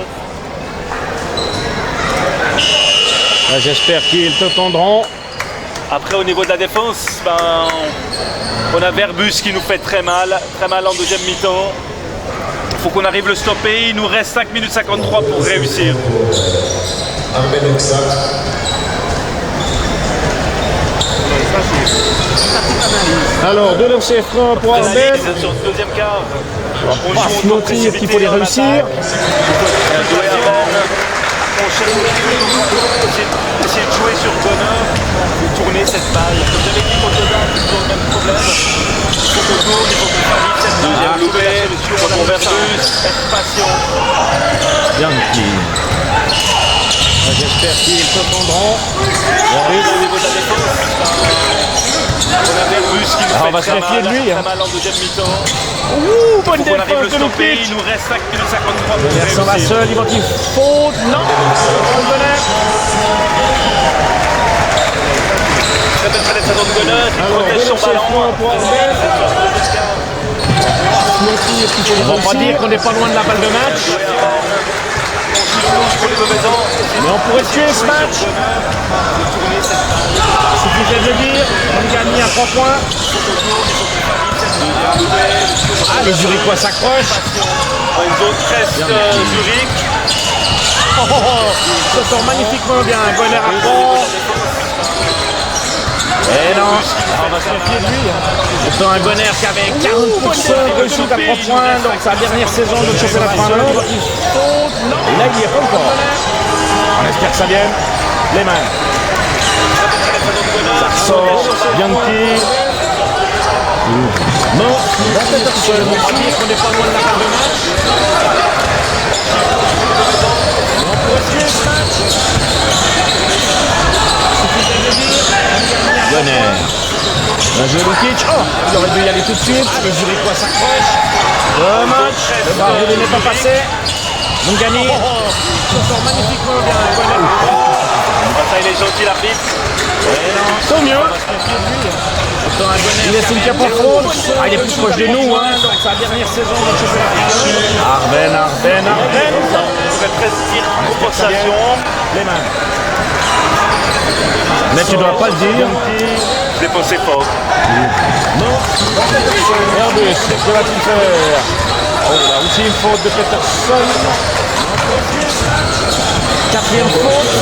J'espère qu'ils te tendront. Après, au niveau de la défense, on a Verbus qui nous fait très mal en deuxième mi-temps. Il faut qu'on arrive à le stopper. Il nous reste 5 minutes 53 pour réussir. Alors, deux lancers francs pour Arbel. Sur le deuxième quart, on Pas joue nos tirs qu'il faut les réussir. On cherche essayer de jouer sur Gonner et tourner cette balle. Comme j'avais dit contre Lausanne, c'est toujours le même problème. Il faut qu'on tourne, il faut qu'on fasse vite cette deuxième loupée, il faut qu'on Verbus, être patient. Bianchi. J'espère qu'ils te tendront. Au niveau de la défense, on a Verbus qui nous on fait va se méfier de lui, très mal en deuxième mi-temps. Ouh, bonne On arrive à le défense de stopper, Lupic. il nous reste 5 minutes 53 pour Version va réussir. seul, il va qu'il faute. Non. Très belle pénétration de Gonner qui protège son ballon. On va pas dire qu'on n'est pas loin de la balle de match, mais on pourrait tuer ce match. Suffisait de le dire, on gagne à 3 points. Ah, les Zurichois s'accrochent. Une zone presse Zurich. Ça sort magnifiquement bien. Gonner à fond. Et non, on va se méfier de lui. Pourtant un Gonner qui avait 40% de shoot à 3 points dans sa dernière saison de championnat finlandais. Et là, il n'y est pas encore. On espère que ça vienne. Lehmann. Ça ressort. Bianchi. Non, Peterson. On va dire qu'on n'est pas loin de la balle de match. On pourrait tuer ce match. Gonner. Un jeu Lukic. Oh, il aurait dû y aller tout de suite. Les Zurichois s'accrochent. Dommage. Le barreau n'est pas passé. Mungani. Ça sort magnifiquement bien. Gonner. Ça, il est gentil, l'arbitre. Tant mieux. Il laisse une cape en fraude. Ah, il est plus proche de nous. Hein, dans sa dernière saison de championnat. Arben. On fait presque dire compensation. Les mains. Mais tu dois pas le dire. Dépensé fort. Verbus, que va-t-il faire? Oh, là aussi une faute de Peterson. Quatrième faute.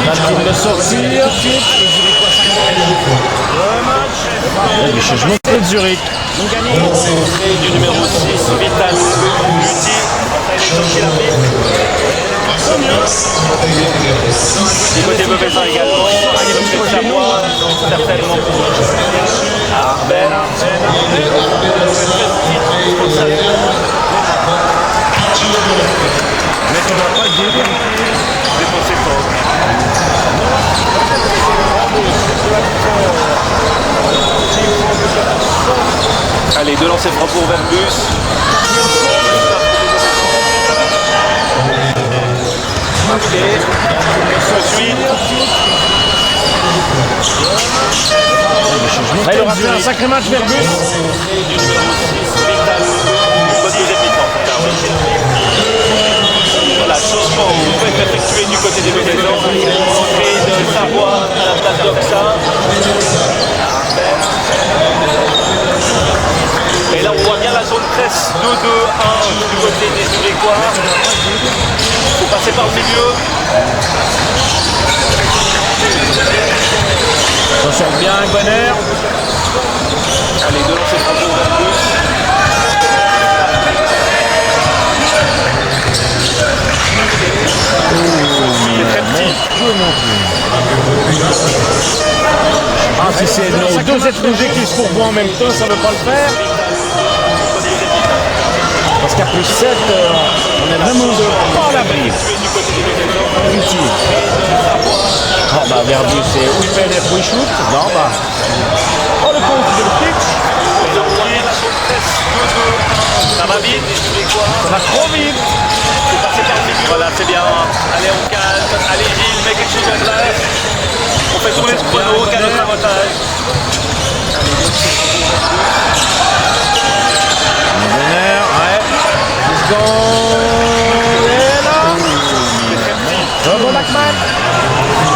Va-t-il le sortir? Les changements de Zurich. Du numéro 6, Vital Lutti. Ça, il est gentil, l'arbitre. Du côté Beauvaisin également. Il est plus proche de moi. Certainement. Arben. Mais tu dois pas le dire. Dépensé fort. Allez, deux lancers francs pour Verbus. Marqué. Ensuite. Il aura fait un sacré match Verbus. Du numéro 6, Vital. Bonne deuxième mi-temps. Voilà, changement vous pouvez être effectué du côté des Beauvaisans. Entrée de Savoie à la place d'Oxa. Et là, on voit bien la zone presse 2-2-1 du côté des Zurichois. Il faut passer par le milieu. Ça sort bien Gonner. Allez, deux lancers francs pour Verbus. C'est très petit. Ah, si c'est nos deux étrangers qui se pourvoient en même temps, ça ne veut pas le faire. Parce qu'à plus 7, on est vraiment pas à l'abri. Inutile. Oh bah Verbus, c'est où il pénètre, où il shoot. Non bah. Oh le compte de pitch. Et là, on voit bien la zone presse 2-2-1. Ça va vite, les Zurichois. Ça va trop vite. en place. On fait tourner ce chrono, quel est l'avantage? Ouais. 10 secondes. Et là. Bon, Bachmann.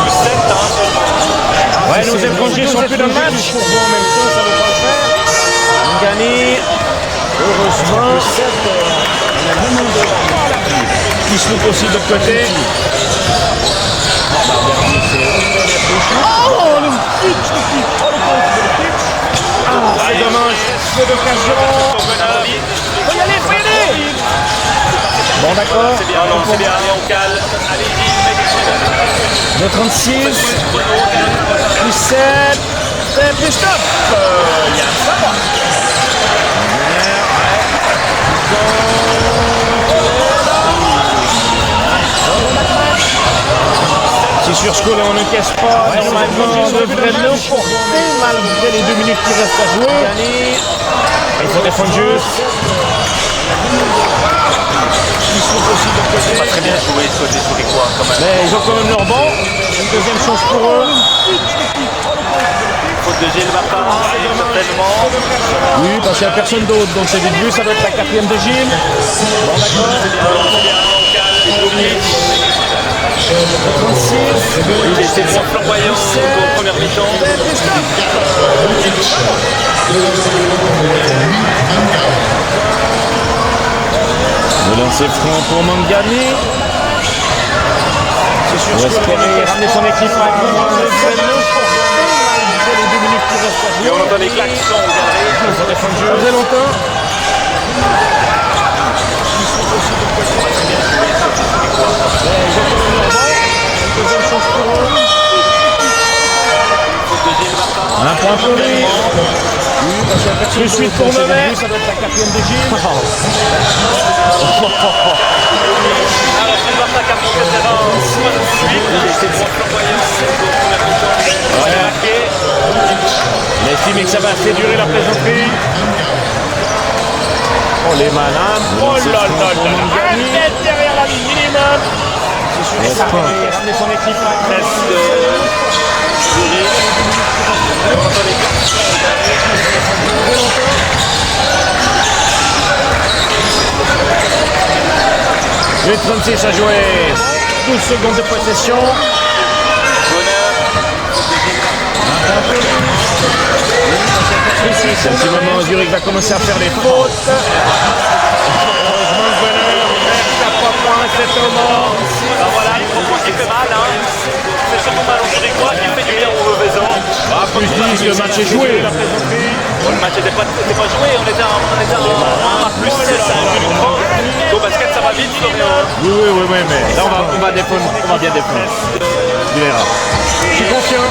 7 ans seulement. Ouais, nos étrangers sont plus dans le match. En même temps, ça ne va pas le faire. Ngani, heureusement. Qui se loupe aussi de l'autre côté. Oh, le pitch. Ah, c'est dommage. Peu d'occasion. Faut y aller, faut y aller. Bon, d'accord. C'est bien, non, c'est bien, allez, on cale. Allez-y, mec. Le 36. Plus 7. Plus stop. Il y a ça. C'est sûr ce qu'on ne casse pas. Normalement, on devrait l'emporter malgré les 2 minutes qui restent à jouer. Il faut défendre juste. C'est pas très bien joué ce côté souriquois quand même. Mais ils ont quand même leur banc. Une deuxième chance pour eux. Faute de Gilles Martin, certainement. Oui, parce qu'il n'y a personne d'autre. Donc c'est vite vu, ça doit être la 4e de Gilles. Bon, d'accord. C'est bien, on cale. Il était moins flamboyant en première mi-temps. Le lancer franc pour Mangani. C'est sûr qu'il va ramener son équipe à les 2 minutes qui restent à jouer. Et on entend des klaxons au galerie. Ça faisait longtemps. Un point pour lui. Plus 8 pour Mauvais. Ça doit être la 4e de Gilles. Alors Gilles Martin qui a monté le terrain en 68. Il était moins flamboyant en première mi-temps. Il a marqué. Il a estimé que ça va assez durer la plaisanterie. Oh les malins. Oh là là là. Un mètre derrière la ligne minimum. C'est sûr qu'il va ramener son équipe à Presse de Zurich. On entend les klaxons au galerie. Le 36 a joué 12 secondes de possession. C'est un petit moment où Zurich va commencer à faire les fautes. Heureusement, Bonheur reste à 3 points à cet moment. Alors voilà, le propos qui fait mal, hein. C'est surtout mal au Zurichois qui fait du bien aux Mauvaisan. Plus 10, le match est joué. Bon, le match n'était pas joué, on était à plus 7 à 1 minute 30. Au basket, ça va vite, Florian. Oui, mais là, on va défendre, on va bien défendre. Tu verras. Je suis confiant,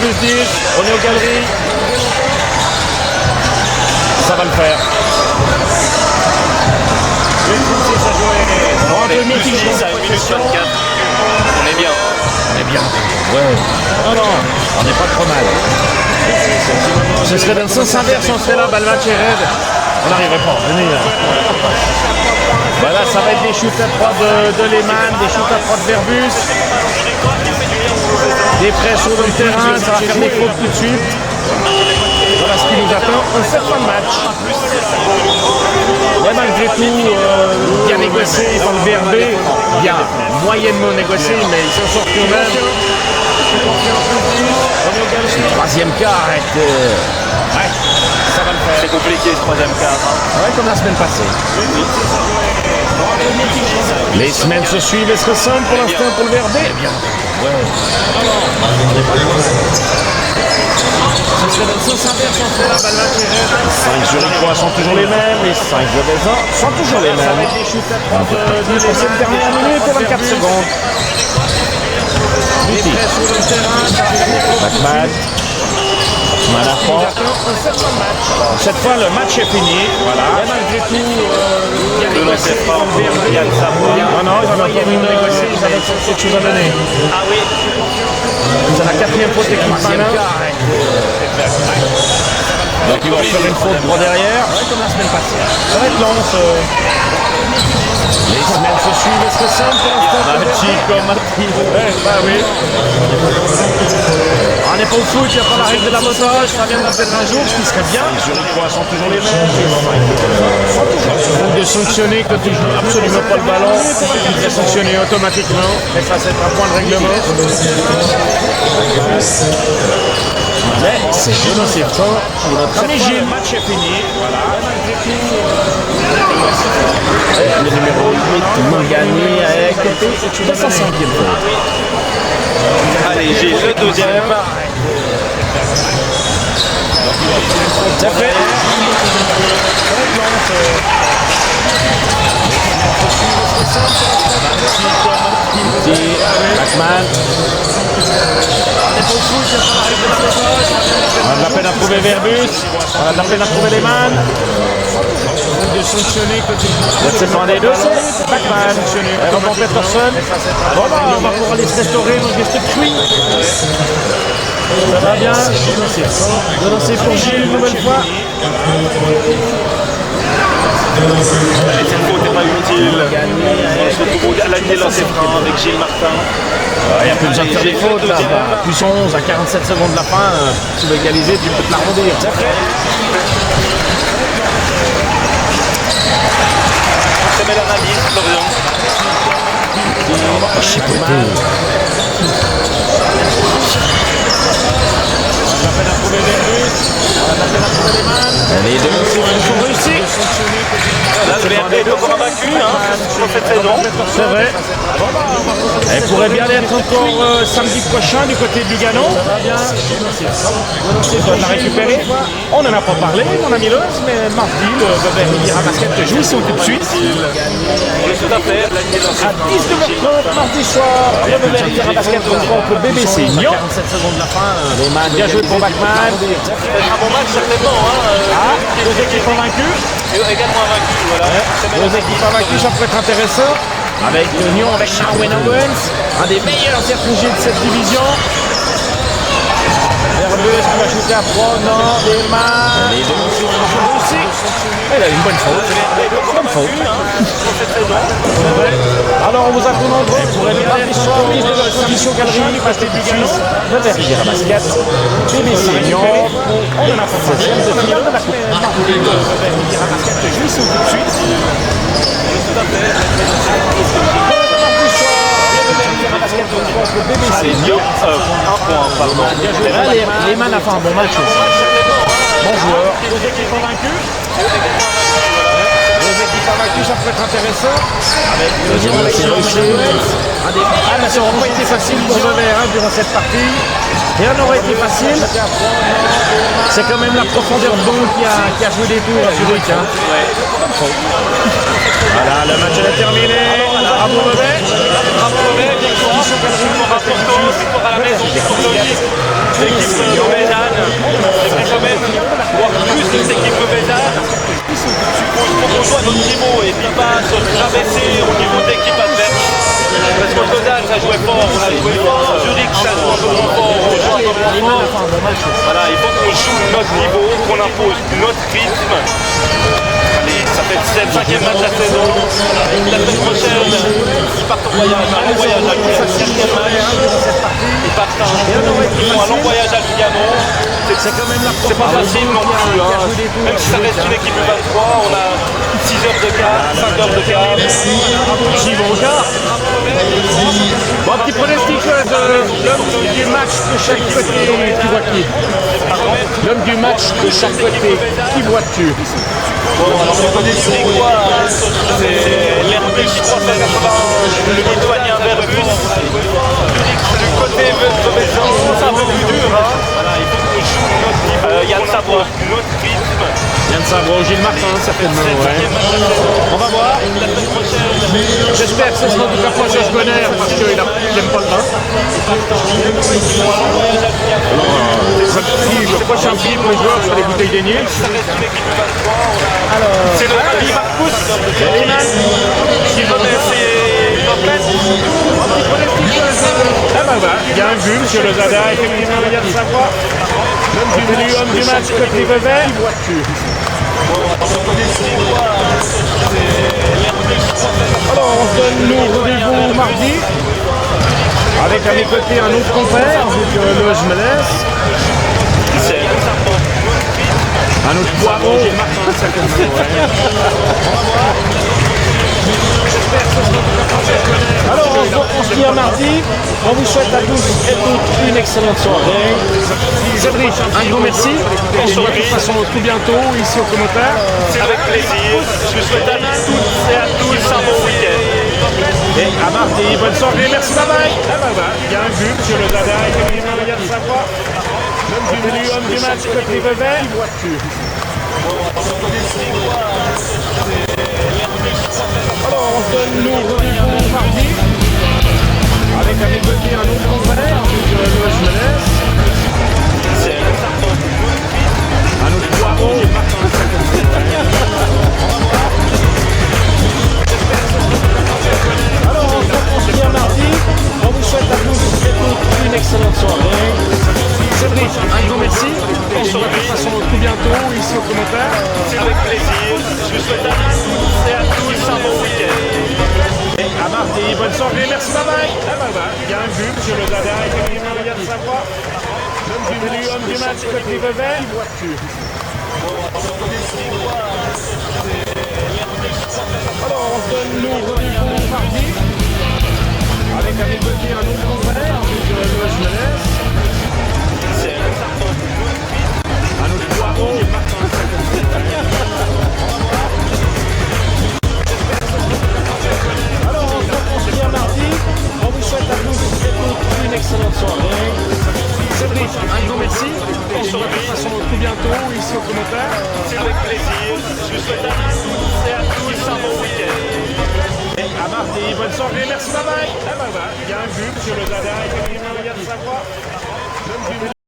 plus 10, on est aux galeries. Ça va le faire. On est plus 10 à 1 minute 24. On est bien. Ouais. Non, on n'est pas trop mal. Ce serait dans le sens inverse, on serait là, le match est raide. On n'arriverait pas à revenir. Voilà, ça va être des shoots à 3 de Lehmann, des shoots à 3 de Verbus. Des presses sur le terrain, ça va faire des fautes tout de suite. Voilà ce qui nous attend, un certain match. Mais malgré tout, bien négocié par le VRB, bien moyennement négocié, mais ils s'en sortent quand même. Le troisième quart, ouais, ça va le faire. C'est compliqué ce troisième quart. Ouais, comme la semaine passée. Les semaines se suivent et se ressemblent pour l'instant pour le VRB. Ce serait dans le sens inverse, on serait là, balle match. 5 Zurichois sont toujours les mêmes, les 5 Vevezans sont toujours les mêmes. De cette dernière minute et 24 secondes. Bachmann. Bachmann à fond. Cette fois, le match est fini. Voilà. Et malgré tout, De lancer fort, il y a le savoir. non, ils en ont négocié, ils avaient quelque chose à donner. Ah oui. C'est la 4e faute équipe maintenant. Donc ils vont faire une faute droit derrière. Ouais, comme la semaine passée. Ça va être long. Les semaines se suivent. Est-ce que c'est simple pour l'instant? Chico Martin. Ouais, bah oui. On n'est pas au foot, il n'y a pas la règle de la motage. Ça viendra peut-être un jour, ce qui serait bien. Les jurys sont toujours les mêmes. Donc de sanctionner quand tu joues absolument pas le ballon, tu es sanctionné automatiquement. Et ça, c'est un point de règlement. Mais c'est Gilles, c'est fort. Ami Gilles, le match est fini. Voilà. Le numéro 8, Mangani avec 205e faute. Allez, j'ai le deuxième. C'est fait. Batman. On a de la peine à trouver Verbus. On a de la peine à trouver les man. De sanctionner côté. C'est pas des deux, c'est Batman. Et Robert Peterson. Bon, on va pouvoir aller se restaurer dans le geste cuit. Ça va bien. De lancer pour Gilles une nouvelle fois. Cette faute n'est pas utile. On se retrouve à gagner lancer franc avec Gilles Martin. Il n'y a plus besoin de faire des fautes là. Plus 11 à 47 secondes de la fin. Tu veux égaliser, tu peux te l'arrondir. C'est belle analyse, Florian. On va pas chipoter. On a peine à trouver Verbus. On a peine à trouver les man. Les deux sont réussis. Là, le BRP est encore vaincu sur cette saison. C'est vrai. Elle pourrait bien être encore samedi prochain du côté de Lugano. On doit la récupérer. On n'en a pas parlé, mon ami Loz, mais mardi, le Beverly Basket joue ici tout de suite. Oui, tout à fait. À 19h30, mardi soir, le Beverly Basket contre BBC Nyon. 47 secondes de la fin. Les man, bien joué pour Bachmann. C'est un bon match, certainement. Deux équipes convaincues. Et également vaincu, voilà. Deux équipes convaincues, ça pourrait être intéressant. Avec Nyon, avec Sharwin Owens, un des meilleurs RPG de cette division. Verbus qui va shooter à 3, non, les mains. Les deux aussi. Elle a une bonne faute. Bonne faute. Alors on vous a demandé pour éliminer les surprises de la condition galerie du basket du Gano. Le Verrier à basket. BBC Nyon. On en a pour 16e de finale de la Coupe. Le Verrier à basket joue ici tout de suite. Le BBC Nyon. Un point, pardon. Les man a fait un bon match aussi. Bon joueur. Deux équipes convaincues. Deux équipes convaincues, ça pourrait être intéressant. Avec le Nyon avec mais ça n'aurait pas été facile pour le VR durant cette partie. Rien n'aurait été facile. C'est quand même la profondeur de banc qui a joué des tours à Zurich. Voilà, le match est terminé. Bravo Bobet. Bravo Bobet, victoire. Victoire à Porto, victoire à la maison contre l'équipe de Bézane. C'est quand même, voire plus de cette équipe de Bézane. Pour qu'on joue à notre niveau et puis pas se rabaisser au niveau de l'équipe adverse. Parce que Lausanne, ça jouait fort, on a joué fort. Zurich, ça joue un peu moins fort, on joue un peu moins fort. Voilà, il faut qu'on joue notre niveau, qu'on impose notre rythme. Allez, ça fait le 5e match de la saison. La semaine prochaine, ils partent en voyage, un long voyage à Lugano. 4e match, ils partent à long voyage à Lugano. C'est pas facile non plus, même si ça reste une équipe de 23, on a 6 heures de quart, 5 heures de quart. J'y vais au quart. Bon, petit pronostic de l'homme du match de chaque côté, qui vois-tu? L'homme du match de chaque côté, qui vois-tu? Bon, alors on connaît Zurichois, c'est l'Airbus 380, le lituanien Verbus. Du côté Beauvaisan, c'est un peu plus dur. Voilà, il faut qu'on joue notre niveau. Yann Sabro, notre rythme. Yann Sabro, Gilles Martin, certainement, ouais. On va voir. J'espère que ce sera du cas Josh Bonner, parce qu'il n'aime pas le vin. Le prochain prix pour les joueurs sur les bouteilles d'aigné. C'est le ami Marcus. Qui va essayer Lopez. Ah bah voilà, il y a un but sur le Zada, effectivement, Yann Sabro. Élu homme du match côté Vevey. Alors on se donne nous rendez-vous mardi avec à mes côtés un autre compère vu que là je me laisse. Un autre poireau. Alors on se dit à mardi. On vous souhaite à tous et toutes une excellente soirée. Cédric, un grand merci. Et de toute façon tout bientôt ici au commentaire. Avec plaisir. Je vous souhaite à toutes et à tous un bon week-end. Et à mardi, bonne soirée, merci, bye bye. Il y a un but, monsieur le Dada, et il vient de savoir. Élu homme du match côté Vevey. Alors on se donne nous rendez-vous mardi avec à mes côtés un autre confrère, vu que là je me laisse. Un autre poireau. Alors on se dit à mardi, on vous souhaite à tous et toutes une excellente soirée. Cédric, un grand merci. Et de toute façon tout bientôt ici au commentaire. Avec plaisir. Je vous souhaite à toutes et à tous un bon week-end. Et à mardi, bonne soirée, merci, bye bye. Il y a un but, monsieur le Dada, et il vient de savoir. Élu homme du match côté Vevey. Alors on se donne nous rendez-vous mardi avec à mes côtés un autre confrère, vu que là je me laisse. Un autre poireau. Alors on se dit à mardi, on vous souhaite à tous et toutes une excellente soirée. Cédric, un grand merci. Et de toute façon tout bientôt ici au commentaire. Avec plaisir. Je vous souhaite à toutes et à tous un bon week-end. Et à mardi, bonne soirée, merci, bye bye. Il y a un but, monsieur le Dada, et il vient de savoir.